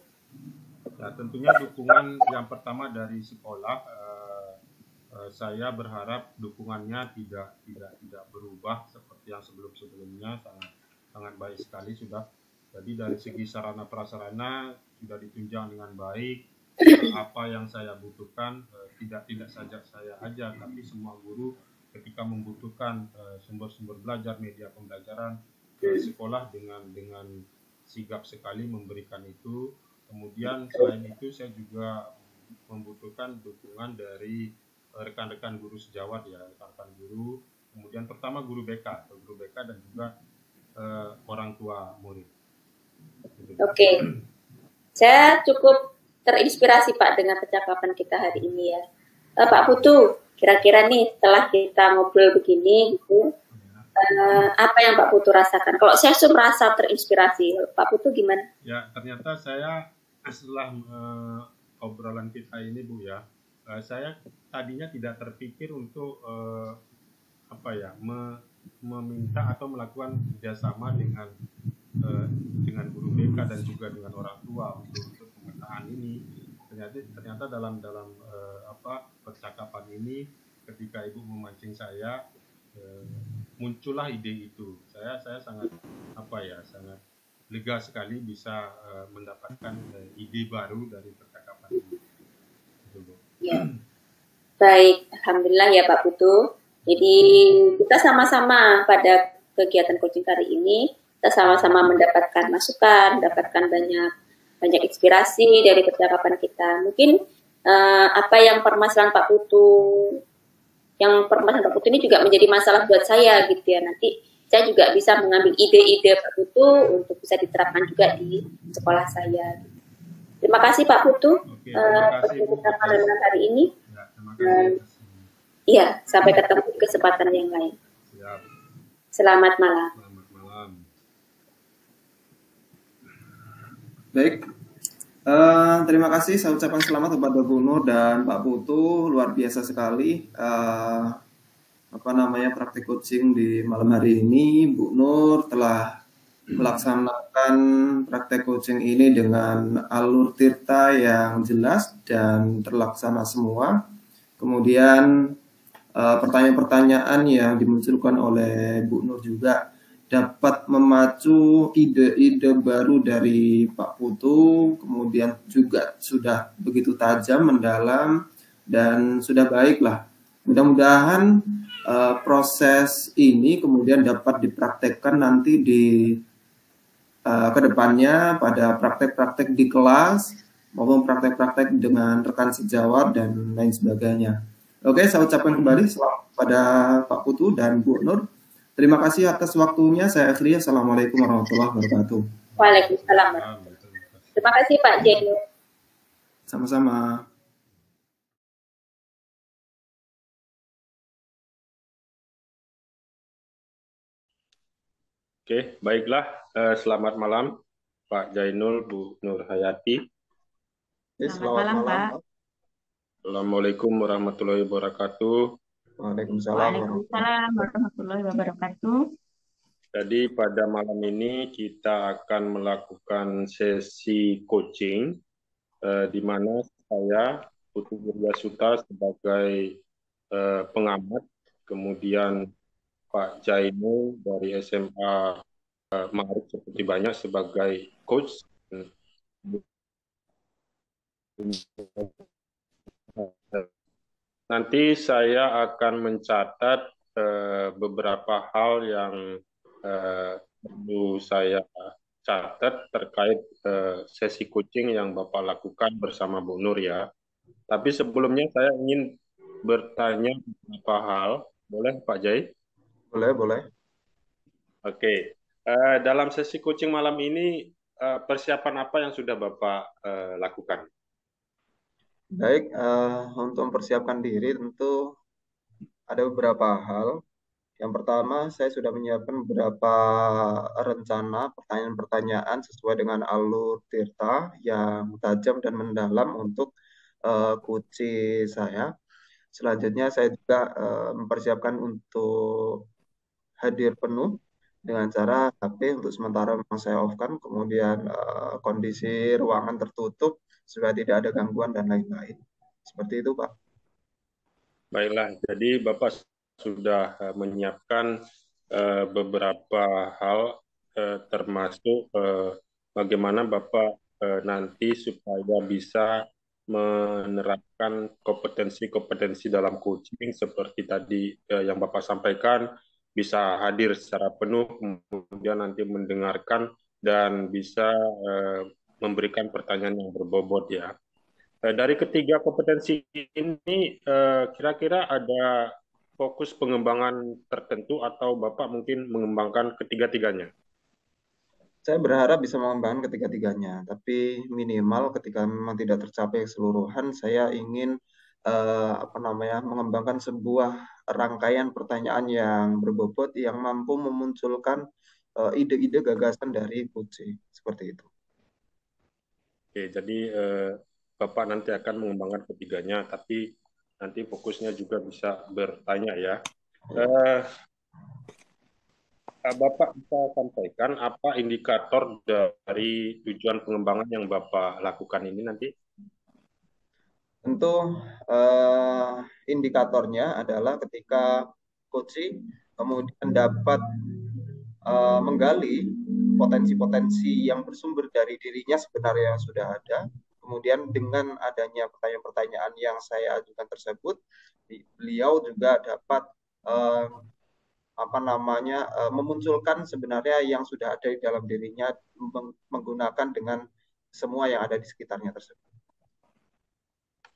Ya, tentunya dukungan yang pertama dari sekolah. Saya berharap dukungannya tidak berubah seperti yang sebelumnya, sangat baik sekali sudah. Jadi dari segi sarana prasarana sudah ditunjang dengan baik. Apa yang saya butuhkan tidak saja saya aja, tapi semua guru ketika membutuhkan sumber-sumber belajar, media pembelajaran, sekolah dengan sigap sekali memberikan itu. Kemudian selain itu saya juga membutuhkan dukungan dari rekan-rekan guru sejawat ya, rekan-rekan guru, kemudian pertama guru BK dan juga orang tua murid. Oke. Saya cukup terinspirasi Pak dengan percakapan kita hari ini ya. Pak Putu, kira-kira nih setelah kita ngobrol begini gitu, apa yang Pak Putu rasakan? Kalau saya merasa terinspirasi, Pak Putu gimana? Ya, ternyata saya setelah obrolan kita ini Bu ya, saya tadinya tidak terpikir untuk meminta atau melakukan kerjasama dengan guru BK dan juga dengan orang tua untuk pemetaan ini. Ternyata dalam percakapan ini, ketika Ibu memancing saya, muncullah ide itu. Saya sangat sangat lega sekali bisa mendapatkan ide baru dari percakapan ini. Ya. Baik, alhamdulillah ya Pak Putu. Jadi kita sama-sama pada kegiatan coaching kali ini, kita sama-sama mendapatkan masukan, mendapatkan banyak inspirasi dari percakapan kita. Mungkin apa yang permasalahan Pak Putu ini juga menjadi masalah buat saya gitu ya. Nanti saya juga bisa mengambil ide-ide Pak Putu untuk bisa diterapkan juga di sekolah saya. Terima kasih Pak Putu atas percakapan hari ini. Ya, terima kasih. Iya, sampai ketemu di kesempatan yang lain. Siap. Selamat malam. Selamat malam. Baik, terima kasih. Saya ucapkan selamat kepada Bu Nur dan Pak Putu. Luar biasa sekali praktik coaching di malam hari ini. Bu Nur telah melaksanakan praktek coaching ini dengan alur tirta yang jelas dan terlaksana semua. Kemudian pertanyaan-pertanyaan yang dimunculkan oleh Bu Nur juga dapat memacu ide-ide baru dari Pak Putu, kemudian juga sudah begitu tajam, mendalam, dan sudah baiklah. Mudah-mudahan proses ini kemudian dapat dipraktekkan nanti di kedepannya pada praktek-praktek di kelas maupun praktek-praktek dengan rekan sejawat dan lain sebagainya. Oke, saya ucapkan kembali selamat pada Pak Putu dan Bu Nur. Terima kasih atas waktunya. Saya akhiri. Assalamualaikum warahmatullahi wabarakatuh. Waalaikumsalam. Terima kasih Pak Jeno. Sama-sama. Oke, baiklah. Selamat malam Pak Jainul, Bu Nur Hayati. Selamat malam Pak. Assalamualaikum warahmatullahi wabarakatuh. Waalaikumsalam warahmatullahi Waalaikumsalam warahmatullahi wabarakatuh. Jadi pada malam ini kita akan melakukan sesi coaching di mana saya Putu Wirya Suta sebagai pengamat, kemudian Pak Jainul dari SMA Ma'arif seperti banyak sebagai coach. Nanti saya akan mencatat beberapa hal yang perlu saya catat terkait sesi coaching yang Bapak lakukan bersama Bu Nur ya. Tapi sebelumnya saya ingin bertanya beberapa hal. Boleh Pak Jai? Boleh, boleh. Oke. Dalam sesi coaching malam ini persiapan apa yang sudah Bapak lakukan? Baik, untuk mempersiapkan diri tentu ada beberapa hal. Yang pertama, saya sudah menyiapkan beberapa rencana pertanyaan-pertanyaan sesuai dengan alur Tirta yang tajam dan mendalam untuk kunci saya. Selanjutnya, saya juga mempersiapkan untuk hadir penuh dengan cara HP untuk sementara memang saya off-kan, kemudian kondisi ruangan tertutup supaya tidak ada gangguan dan lain-lain. Seperti itu, Pak. Baiklah, jadi Bapak sudah menyiapkan beberapa hal termasuk bagaimana Bapak nanti supaya bisa menerapkan kompetensi-kompetensi dalam coaching seperti tadi yang Bapak sampaikan, bisa hadir secara penuh, kemudian nanti mendengarkan dan bisa memberikan pertanyaan yang berbobot ya. Dari ketiga kompetensi ini, kira-kira ada fokus pengembangan tertentu atau Bapak mungkin mengembangkan ketiga-tiganya? Saya berharap bisa mengembangkan ketiga-tiganya, tapi minimal ketika memang tidak tercapai keseluruhan, saya ingin mengembangkan sebuah rangkaian pertanyaan yang berbobot yang mampu memunculkan ide-ide gagasan dari coaching seperti itu. Oke, jadi Bapak nanti akan mengembangkan ketiganya, tapi nanti fokusnya juga bisa bertanya ya. Eh, Bapak bisa sampaikan apa indikator dari tujuan pengembangan yang Bapak lakukan ini nanti? Tentu indikatornya adalah ketika coaching kemudian dapat menggali potensi-potensi yang bersumber dari dirinya sebenarnya yang sudah ada. Kemudian dengan adanya pertanyaan-pertanyaan yang saya ajukan tersebut, beliau juga dapat memunculkan sebenarnya yang sudah ada di dalam dirinya menggunakan dengan semua yang ada di sekitarnya tersebut.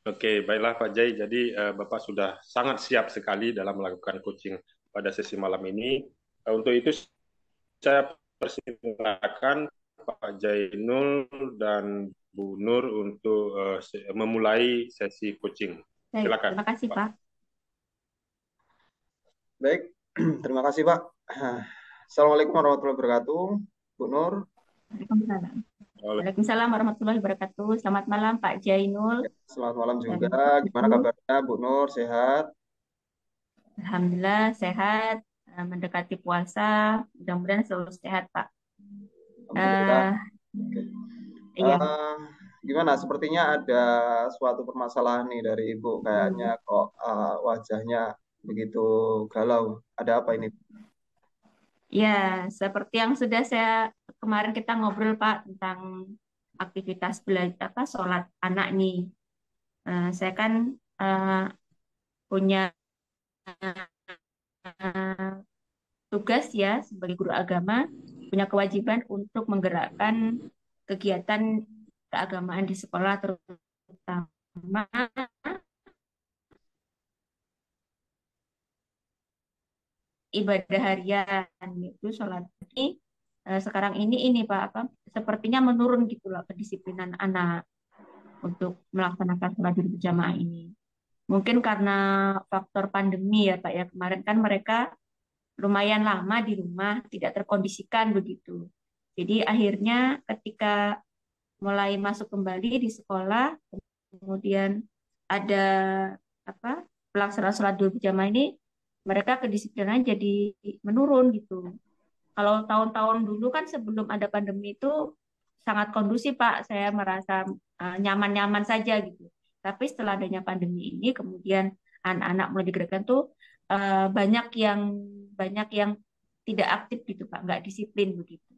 Oke, baiklah Pak Jai. Jadi Bapak sudah sangat siap sekali dalam melakukan coaching pada sesi malam ini. Untuk itu saya persilakan Pak Jainul dan Bu Nur untuk memulai sesi coaching. Baik, Silakan. terima kasih Pak. Baik, terima kasih Pak. Assalamualaikum warahmatullahi wabarakatuh. Bu Nur. Waalaikumsalam. Waalaikumsalam warahmatullahi wabarakatuh. Selamat malam Pak Jainul. Selamat malam juga. Gimana kabarnya Bu Nur? Sehat? Alhamdulillah sehat. Mendekati puasa. Mudah-mudahan selalu sehat Pak. Alhamdulillah. Iya. Gimana? Sepertinya ada suatu permasalahan nih dari Ibu. Kayaknya kok wajahnya begitu galau. Ada apa ini? Ya, seperti yang sudah kemarin kita ngobrol Pak tentang aktivitas belajar sholat anak nih. Saya kan punya tugas ya sebagai guru agama, punya kewajiban untuk menggerakkan kegiatan keagamaan di sekolah, terutama ibadah harian itu sholat. Ini sekarang ini Pak apa sepertinya menurun gitu loh kedisiplinan anak untuk melaksanakan sholat berjamaah ini. Mungkin karena faktor pandemi ya Pak ya, kemarin kan mereka lumayan lama di rumah, tidak terkondisikan begitu. Jadi akhirnya ketika mulai masuk kembali di sekolah, kemudian ada apa pelaksanaan sholat dua berjamaah ini, mereka kedisiplinan jadi menurun gitu. Kalau tahun-tahun dulu kan sebelum ada pandemi itu sangat kondusif Pak, saya merasa nyaman-nyaman saja gitu. Tapi setelah adanya pandemi ini, kemudian anak-anak mulai digerakkan tuh banyak yang tidak aktif gitu Pak, nggak disiplin begitu.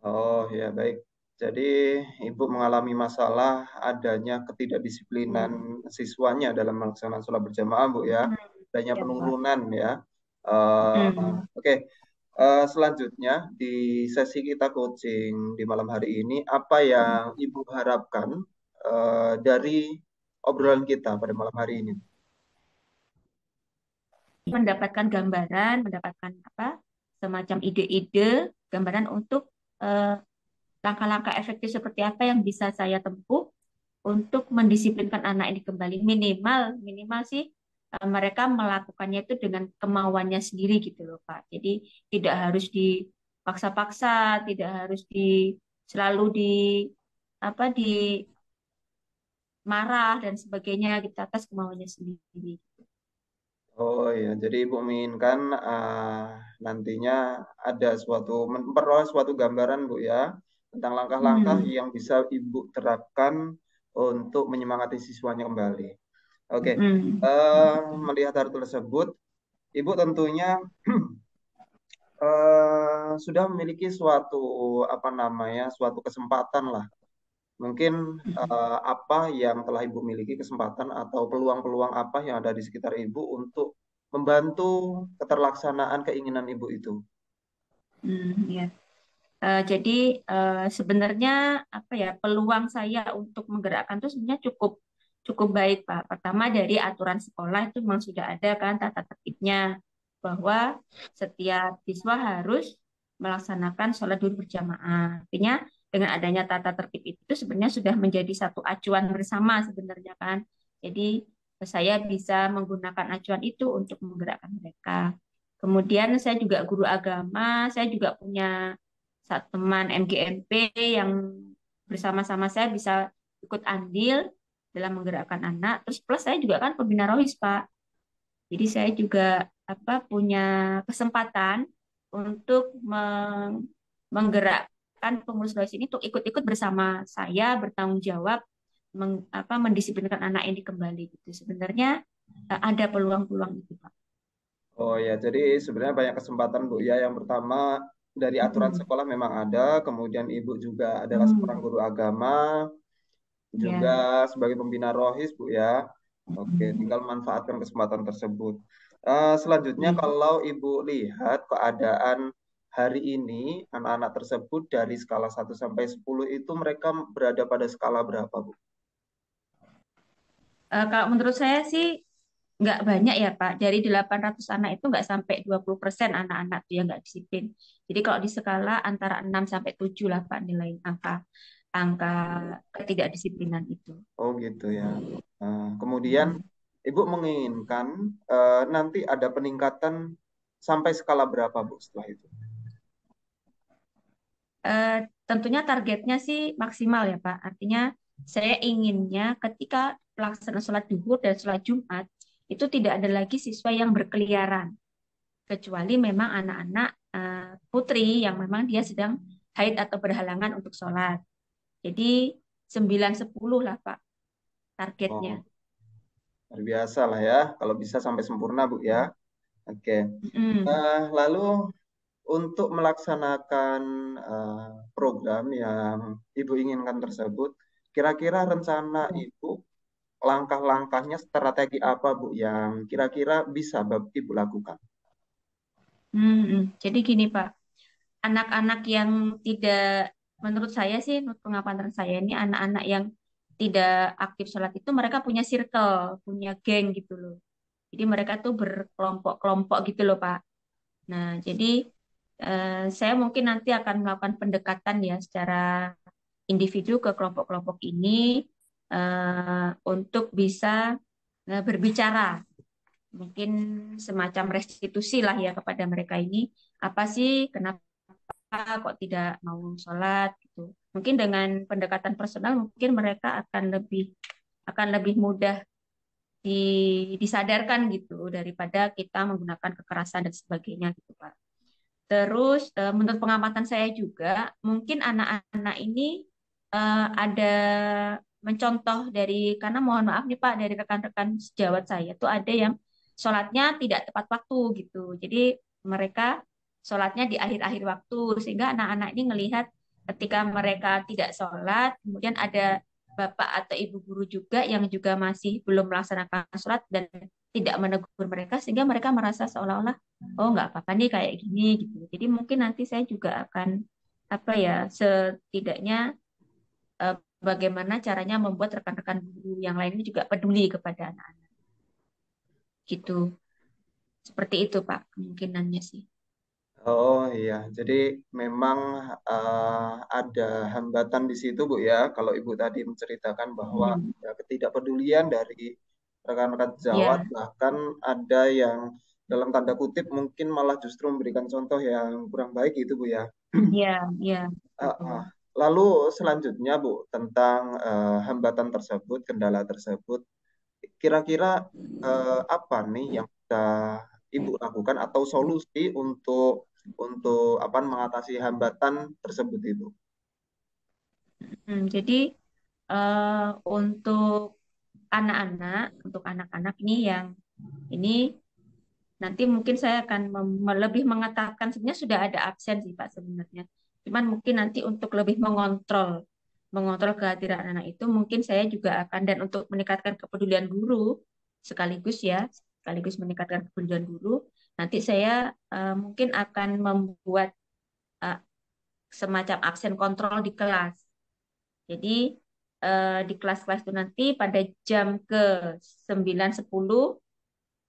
Oh ya baik. Jadi Ibu mengalami masalah adanya ketidakdisiplinan siswanya dalam melaksanakan sholat berjamaah, Bu ya. Hmm, Adanya ya Pak. penurunan ya. Oke. Selanjutnya di sesi kita coaching di malam hari ini, apa yang Ibu harapkan dari obrolan kita pada malam hari ini? Mendapatkan gambaran, mendapatkan apa semacam ide-ide, gambaran untuk eh, langkah-langkah efektif seperti apa yang bisa saya tempuh untuk mendisiplinkan anak ini kembali. Minimal, minimal sih mereka melakukannya itu dengan kemauannya sendiri gitu loh Pak. Jadi tidak harus dipaksa-paksa, tidak harus selalu dimarah dan sebagainya gitu atas kemauannya sendiri. Oh iya, jadi Ibu menginginkan nantinya ada memperoleh suatu gambaran Bu ya tentang langkah-langkah Hmm. yang bisa Ibu terapkan untuk menyemangati siswanya kembali. Oke, Hmm. melihat hal tersebut, Ibu tentunya sudah memiliki suatu kesempatan lah. Mungkin apa yang telah Ibu miliki kesempatan atau peluang-peluang apa yang ada di sekitar Ibu untuk membantu keterlaksanaan keinginan Ibu itu. Ya. Jadi sebenarnya apa ya peluang saya untuk menggerakkan itu sebenarnya cukup cukup baik Pak. Pertama dari aturan sekolah itu memang sudah ada kan tata tertibnya bahwa setiap siswa harus melaksanakan sholat duhur berjamaah. Artinya dengan adanya tata tertib itu sebenarnya sudah menjadi satu acuan bersama sebenarnya kan. Jadi saya bisa menggunakan acuan itu untuk menggerakkan mereka. Kemudian saya juga guru agama, saya juga punya saat teman MGMP yang bersama-sama saya bisa ikut andil dalam menggerakkan anak. Terus plus saya juga kan pembina rohis, Pak. Jadi saya juga punya kesempatan untuk menggerakkan pengurus rohis ini untuk ikut-ikut bersama saya bertanggung jawab mendisiplinkan anak ini kembali gitu. Sebenarnya ada peluang-peluang itu, Pak. Oh ya, jadi sebenarnya banyak kesempatan Bu ya. Yang pertama dari aturan Hmm. sekolah memang ada, kemudian Ibu juga adalah seorang Hmm. guru agama, juga Ya. sebagai pembina rohis Bu ya. Oke, Hmm. tinggal manfaatkan kesempatan tersebut. Selanjutnya Iya. kalau Ibu lihat keadaan hari ini anak-anak tersebut dari skala 1 sampai 10 itu mereka berada pada skala berapa Bu? Kalau menurut saya sih nggak banyak ya Pak. Dari 800 anak itu nggak sampai 20% anak-anak tuh yang nggak disiplin. Jadi kalau di skala antara 6 sampai 7 lah Pak nilai angka angka ketidakdisiplinan itu. Oh gitu ya. Kemudian Ibu menginginkan nanti ada peningkatan sampai skala berapa Bu setelah itu? Eh, Tentunya targetnya sih maksimal ya Pak. Artinya saya inginnya ketika pelaksanaan sholat duhur dan sholat Jumat itu tidak ada lagi siswa yang berkeliaran. Kecuali memang anak-anak putri yang memang dia sedang haid atau berhalangan untuk sholat. Jadi 9-10 lah Pak targetnya. Oh, luar biasa lah ya, kalau bisa sampai sempurna Bu ya. Oke. Mm. Lalu untuk melaksanakan program yang Ibu inginkan tersebut, kira-kira rencana Ibu, langkah-langkahnya, strategi apa Bu yang kira-kira bisa Ibu lakukan? Jadi gini Pak, anak-anak yang tidak, menurut saya sih, menurut pengamatan saya ini anak-anak yang tidak aktif sholat itu mereka punya circle, punya geng gitu loh. Jadi mereka tuh berkelompok-kelompok gitu loh Pak. Nah, jadi saya mungkin nanti akan melakukan pendekatan ya secara individu ke kelompok-kelompok ini untuk bisa berbicara, mungkin semacam restitusi lah ya kepada mereka ini. Apa sih, kenapa kok tidak mau sholat gitu. Mungkin dengan pendekatan personal mungkin mereka akan lebih akan lebih mudah disadarkan gitu daripada kita menggunakan kekerasan dan sebagainya gitu Pak. Terus menurut pengamatan saya juga mungkin anak-anak ini ada mencontoh dari, karena mohon maaf nih Pak, dari rekan-rekan sejawat saya tuh ada yang sholatnya tidak tepat waktu gitu. Jadi mereka sholatnya di akhir-akhir waktu, sehingga anak-anak ini ngelihat ketika mereka tidak sholat, kemudian ada bapak atau ibu guru juga yang juga masih belum melaksanakan sholat dan tidak menegur mereka, sehingga mereka merasa seolah-olah oh nggak apa-apa nih kayak gini gitu. Jadi mungkin nanti saya juga akan apa ya, setidaknya eh, bagaimana caranya membuat rekan-rekan guru yang lain ini juga peduli kepada anak-anak gitu. Seperti itu Pak kemungkinannya sih. Oh iya, jadi memang ada hambatan di situ Bu ya. Kalau Ibu tadi menceritakan bahwa Hmm. ya, ketidakpedulian dari rekan-rekan sejawat, Ya, bahkan ada yang dalam tanda kutip mungkin malah justru memberikan contoh yang kurang baik itu Bu ya. ya, ya, Ah, ah. betul. Lalu selanjutnya Bu, tentang hambatan tersebut, kendala tersebut, kira-kira apa nih yang bisa Ibu lakukan atau solusi untuk apa mengatasi hambatan tersebut itu? Jadi untuk untuk anak-anak ini yang ini nanti mungkin saya akan lebih mengatakan, sebenarnya sudah ada absen sih Pak sebenarnya. Cuman mungkin nanti untuk lebih mengontrol kehadiran anak itu mungkin saya juga akan, dan untuk meningkatkan kepedulian guru sekaligus meningkatkan kepedulian guru, nanti saya mungkin akan membuat eh, semacam absen kontrol di kelas. Jadi di kelas-kelas itu nanti pada jam ke 9.10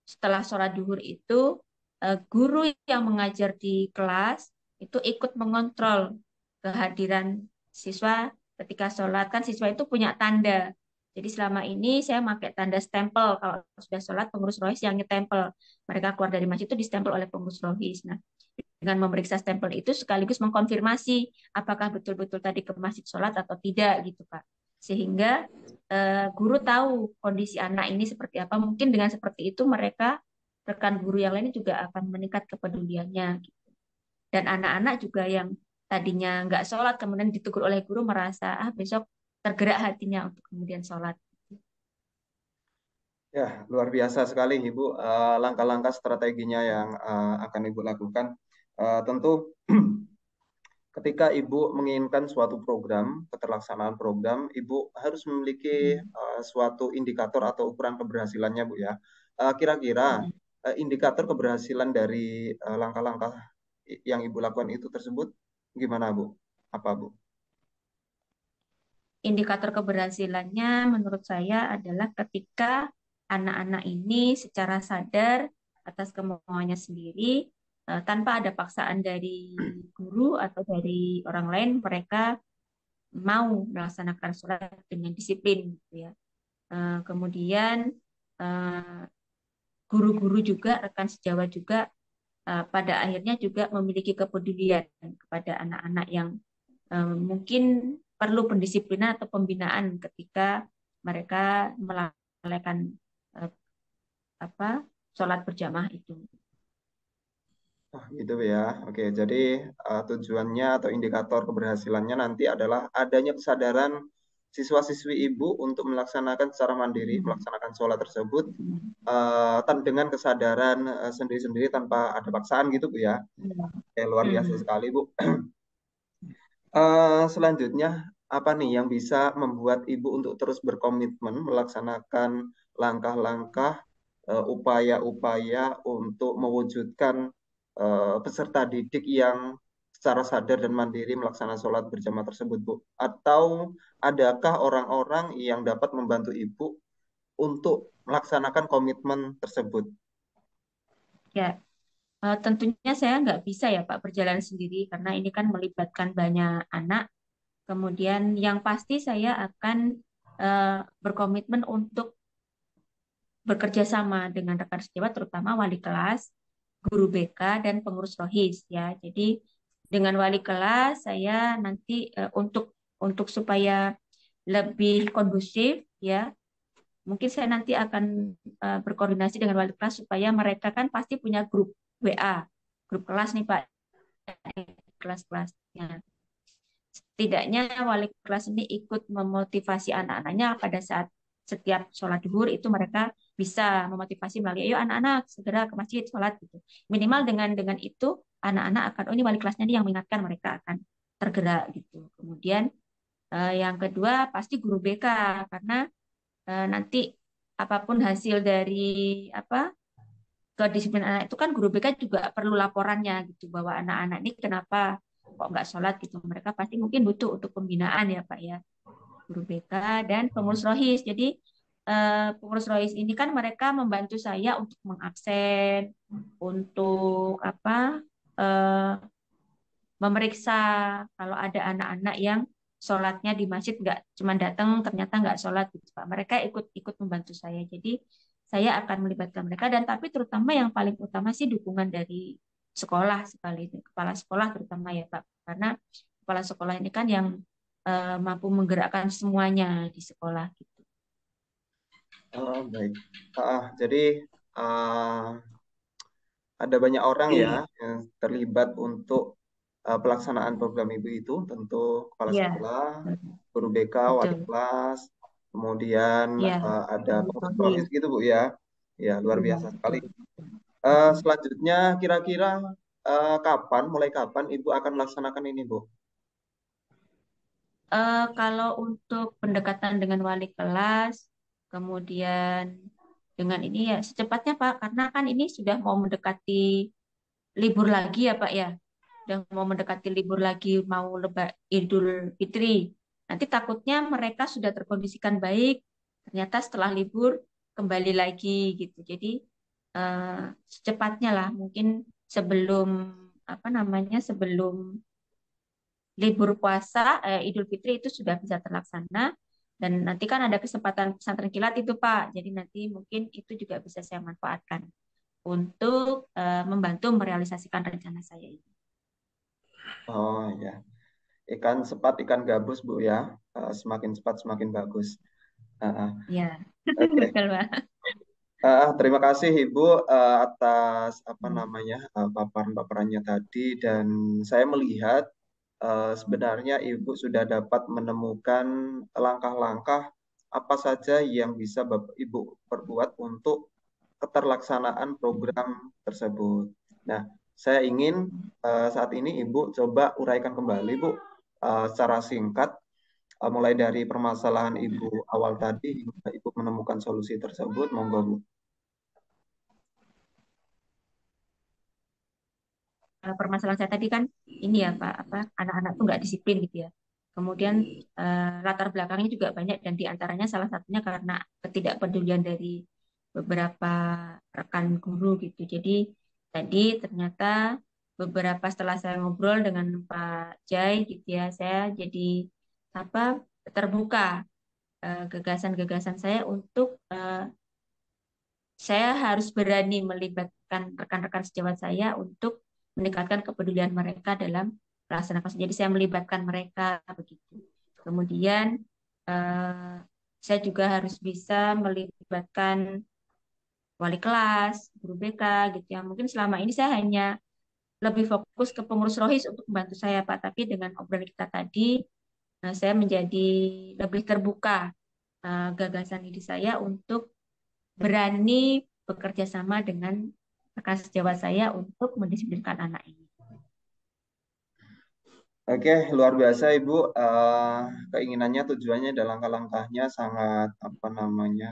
setelah sholat duhur itu guru yang mengajar di kelas itu ikut mengontrol kehadiran siswa ketika sholat. Kan siswa itu punya tanda. Jadi selama ini saya pakai tanda stempel. Kalau sudah sholat, pengurus rohis yang nyetempel. Mereka keluar dari masjid itu distempel oleh pengurus rohis. Nah, dengan memeriksa stempel itu sekaligus mengkonfirmasi apakah betul-betul tadi ke masjid sholat atau tidak gitu Pak. Sehingga guru tahu kondisi anak ini seperti apa. Mungkin dengan seperti itu mereka, rekan guru yang lain juga akan meningkat kepeduliannya gitu. Dan anak-anak juga yang tadinya nggak sholat kemudian ditegur oleh guru merasa besok tergerak hatinya untuk kemudian sholat. Ya, luar biasa sekali Ibu langkah-langkah strateginya yang akan Ibu lakukan. Tentu ketika Ibu menginginkan suatu program, keterlaksanaan program, Ibu harus memiliki suatu indikator atau ukuran keberhasilannya, Bu ya. Kira-kira indikator keberhasilan dari langkah-langkah yang Ibu lakukan itu tersebut gimana, Bu? Apa, Bu? Indikator keberhasilannya menurut saya adalah ketika anak-anak ini secara sadar atas kemauannya sendiri, tanpa ada paksaan dari guru atau dari orang lain, mereka mau melaksanakan sholat dengan disiplin gitu ya. Kemudian eh, guru-guru juga, rekan sejawat juga pada akhirnya juga memiliki kepedulian kepada anak-anak yang mungkin perlu pendisiplinan atau pembinaan ketika mereka melalaikan eh, apa sholat berjamaah itu. Oh, gitu ya. Oke, jadi tujuannya atau indikator keberhasilannya nanti adalah adanya kesadaran siswa-siswi Ibu untuk melaksanakan secara mandiri, Hmm. melaksanakan sholat tersebut Hmm. dengan kesadaran sendiri-sendiri tanpa ada paksaan gitu Bu ya. Iya. Luar biasa Hmm. sekali Bu. Selanjutnya apa nih yang bisa membuat Ibu untuk terus berkomitmen melaksanakan langkah-langkah upaya-upaya untuk mewujudkan peserta didik yang secara sadar dan mandiri melaksanakan sholat berjamaah tersebut, Bu? Atau adakah orang-orang yang dapat membantu Ibu untuk melaksanakan komitmen tersebut? Ya, tentunya saya nggak bisa ya Pak berjalan sendiri karena ini kan melibatkan banyak anak. Kemudian yang pasti saya akan berkomitmen untuk bekerja sama dengan rekan sejawat, terutama wali kelas, guru BK, dan pengurus rohis ya. Jadi dengan wali kelas saya nanti untuk supaya lebih kondusif ya, mungkin saya nanti akan berkoordinasi dengan wali kelas supaya mereka kan pasti punya grup WA, grup kelas nih Pak, kelas-kelasnya. Setidaknya wali kelas ini ikut memotivasi anak-anaknya pada saat setiap sholat duhur itu mereka bisa memotivasi melalui, ayo anak-anak segera ke masjid sholat gitu. Minimal dengan itu anak-anak akan, oh ini wali kelasnya nih yang mengingatkan, mereka akan tergerak gitu. Kemudian yang kedua pasti guru BK, karena nanti apapun hasil dari kedisiplinan anak itu kan guru BK juga perlu laporannya gitu, bahwa anak-anak ini kenapa kok nggak sholat gitu. Mereka pasti mungkin butuh untuk pembinaan ya Pak ya, guru BK dan pengurus rohis. Jadi pengurus rohis ini kan mereka membantu saya untuk mengabsen, untuk eh, memeriksa kalau ada anak-anak yang sholatnya di masjid nggak cuma datang ternyata nggak sholat gitu Pak. Mereka ikut membantu saya. Jadi saya akan melibatkan mereka, dan tapi terutama yang paling utama sih dukungan dari sekolah sekali, kepala sekolah terutama ya Pak. Karena kepala sekolah ini kan yang mampu menggerakkan semuanya di sekolah gitu. Oh, baik. Jadi uh, ada banyak orang ya yang terlibat untuk pelaksanaan program ibu itu, tentu kepala Iya, sekolah, guru BK, wali betul. kelas, kemudian Iya, ada pengurus rohis rohis. gitu Bu ya. Ya, luar Iya, biasa sekali. betul. Mm-mm. Selanjutnya kira-kira mulai kapan Ibu akan melaksanakan ini Bu? Kalau untuk pendekatan dengan wali kelas, kemudian dengan ini ya secepatnya Pak, karena kan ini sudah mau mendekati libur lagi ya Pak ya, sudah mau mendekati libur lagi, mau Idul Fitri. Nanti takutnya mereka sudah terkondisikan baik, ternyata setelah libur kembali lagi gitu. Jadi eh, secepatnya lah, mungkin sebelum sebelum libur puasa Idul Fitri itu sudah bisa terlaksana, dan nanti kan ada kesempatan pesantren kilat itu Pak. Jadi nanti mungkin itu juga bisa saya manfaatkan untuk membantu merealisasikan rencana saya ini. Oh ya, ikan cepat ikan gabus Bu ya. Semakin cepat semakin bagus. Uh, Ya, Oke. betul Pak. Terima kasih Ibu atas paparan-paparannya tadi, dan saya melihat sebenarnya Ibu sudah dapat menemukan langkah-langkah apa saja yang bisa Ibu perbuat untuk keterlaksanaan program tersebut. Nah, saya ingin saat ini Ibu coba uraikan kembali Bu secara singkat, mulai dari permasalahan Ibu awal tadi hingga Ibu menemukan solusi tersebut. Monggo Bu. Permasalahan saya tadi kan ini ya Pak, anak-anak tuh nggak disiplin gitu ya. Kemudian latar belakangnya juga banyak, dan diantaranya salah satunya karena ketidakpedulian dari beberapa rekan guru gitu. Jadi tadi ternyata beberapa setelah saya ngobrol dengan Pak Jai gitu ya, saya jadi terbuka gagasan-gagasan saya untuk saya harus berani melibatkan rekan-rekan sejawat saya untuk meningkatkan kepedulian mereka dalam melaksanakan. Jadi saya melibatkan mereka begitu. Kemudian eh, saya juga harus bisa melibatkan wali kelas, guru BK gitu ya. Mungkin selama ini saya hanya lebih fokus ke pengurus rohis untuk membantu saya Pak. Tapi dengan obrolan kita tadi, saya menjadi lebih terbuka gagasan ide saya untuk berani bekerja sama dengan rekan sejawat saya untuk mendisiplinkan anak ini. Oke, luar biasa Ibu. Keinginannya, tujuannya, dan langkah-langkahnya sangat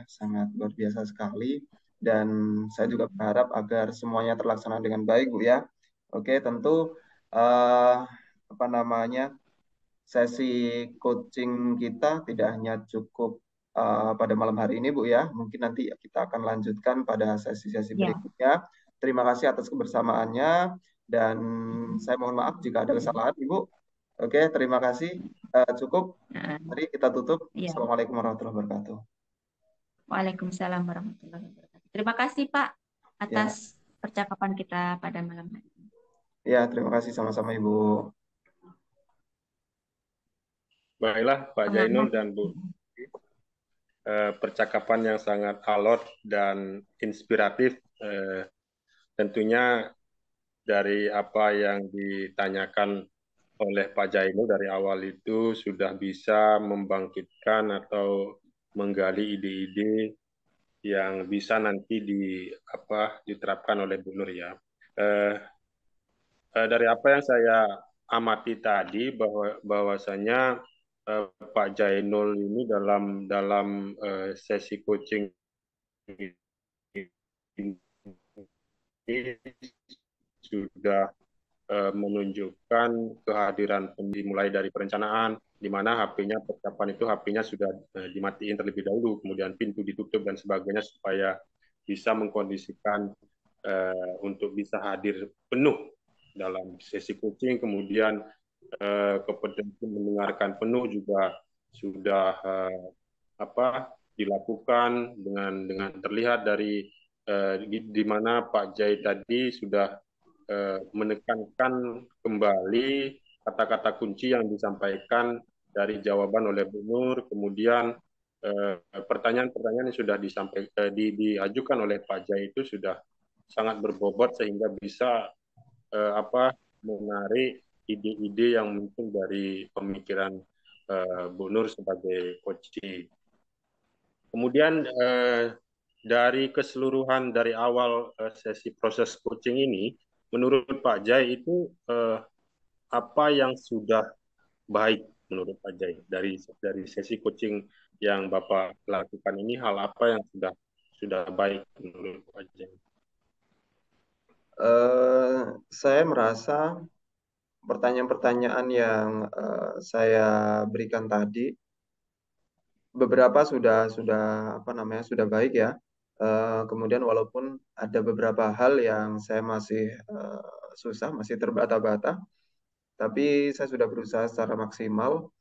sangat luar biasa sekali. Dan saya juga berharap agar semuanya terlaksana dengan baik, Bu ya. Oke, tentu uh, sesi coaching kita tidak hanya cukup pada malam hari ini, Bu ya. Mungkin nanti kita akan lanjutkan pada sesi-sesi Ya, berikutnya. Terima kasih atas kebersamaannya, dan saya mohon maaf jika ada kesalahan, Ibu. Oke, terima kasih. Cukup. nah, Mari kita tutup. ya. Assalamualaikum warahmatullahi wabarakatuh. Waalaikumsalam warahmatullahi wabarakatuh. Terima kasih Pak atas Ya, percakapan kita pada malam hari ini. ya, terima kasih sama-sama Ibu. Baiklah Pak Semangat. Jainur dan Bu. percakapan yang sangat alot dan inspiratif. Tentunya dari apa yang ditanyakan oleh Pak Jainul dari awal itu sudah bisa membangkitkan atau menggali ide-ide yang bisa nanti diterapkan oleh Bu Nur ya. Dari apa yang saya amati tadi bahwasanya Pak Jainul ini dalam sesi coaching ini sudah menunjukkan kehadiran dimulai dari perencanaan, di mana HP-nya sudah dimatiin terlebih dahulu, kemudian pintu ditutup dan sebagainya supaya bisa mengkondisikan untuk bisa hadir penuh dalam sesi coaching, kemudian kompetensi mendengarkan penuh juga sudah dilakukan dengan terlihat dari di mana Pak Jai tadi sudah menekankan kembali kata-kata kunci yang disampaikan dari jawaban oleh Bu Nur, kemudian pertanyaan-pertanyaan yang sudah diajukan oleh Pak Jai itu sudah sangat berbobot sehingga bisa menarik ide-ide yang muncul dari pemikiran Bu Nur sebagai coach. Kemudian dari keseluruhan dari awal sesi proses coaching ini, menurut Pak Jai itu apa yang sudah baik menurut Pak Jai dari sesi coaching yang Bapak lakukan ini, hal apa yang sudah baik menurut Pak Jai? Saya merasa pertanyaan-pertanyaan yang saya berikan tadi beberapa sudah baik ya. Kemudian walaupun ada beberapa hal yang saya masih susah, masih terbata-bata, tapi saya sudah berusaha secara maksimal.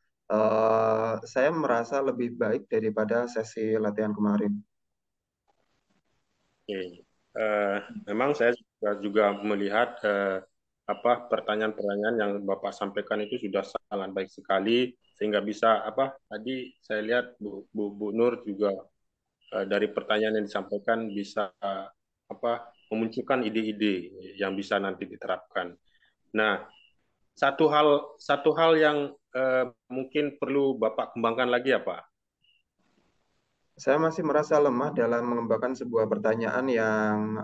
Saya merasa lebih baik daripada sesi latihan kemarin. Oke. Memang saya juga melihat pertanyaan-pertanyaan yang Bapak sampaikan itu sudah sangat baik sekali, sehingga bisa tadi saya lihat Bu Nur juga dari pertanyaan yang disampaikan bisa memunculkan ide-ide yang bisa nanti diterapkan. Nah, satu hal yang mungkin perlu Bapak kembangkan lagi apa? Saya masih merasa lemah dalam mengembangkan sebuah pertanyaan yang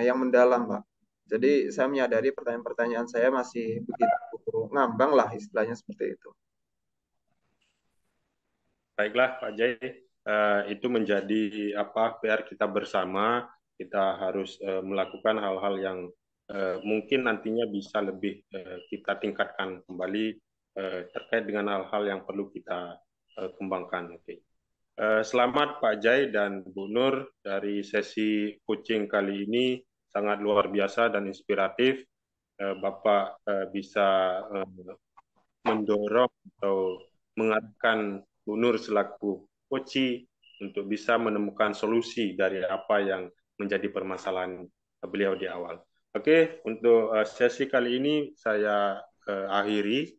yang mendalam, Pak. Jadi saya menyadari pertanyaan-pertanyaan saya masih begitu ngambang lah, istilahnya seperti itu. Baiklah Pak Jai, itu menjadi PR kita bersama. Kita harus melakukan hal-hal yang mungkin nantinya bisa lebih kita tingkatkan kembali terkait dengan hal-hal yang perlu kita kembangkan. Oke. Selamat Pak Jai dan Bu Nur, dari sesi coaching kali ini sangat luar biasa dan inspiratif. Bapak bisa mendorong atau mengarahkan Bu Nur selaku coach untuk bisa menemukan solusi dari apa yang menjadi permasalahan beliau di awal. Oke, untuk sesi kali ini saya akhiri.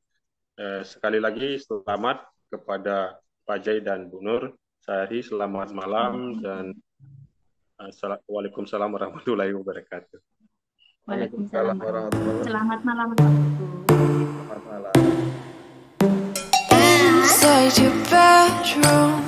Sekali lagi selamat kepada Pak Jai dan Bu Nur. Saya akhiri, selamat malam dan Waalaikumsalam warahmatullahi wabarakatuh. Waalaikumsalam warahmatullahi wabarakatuh. Selamat malam. Selamat malam. Inside your bedroom,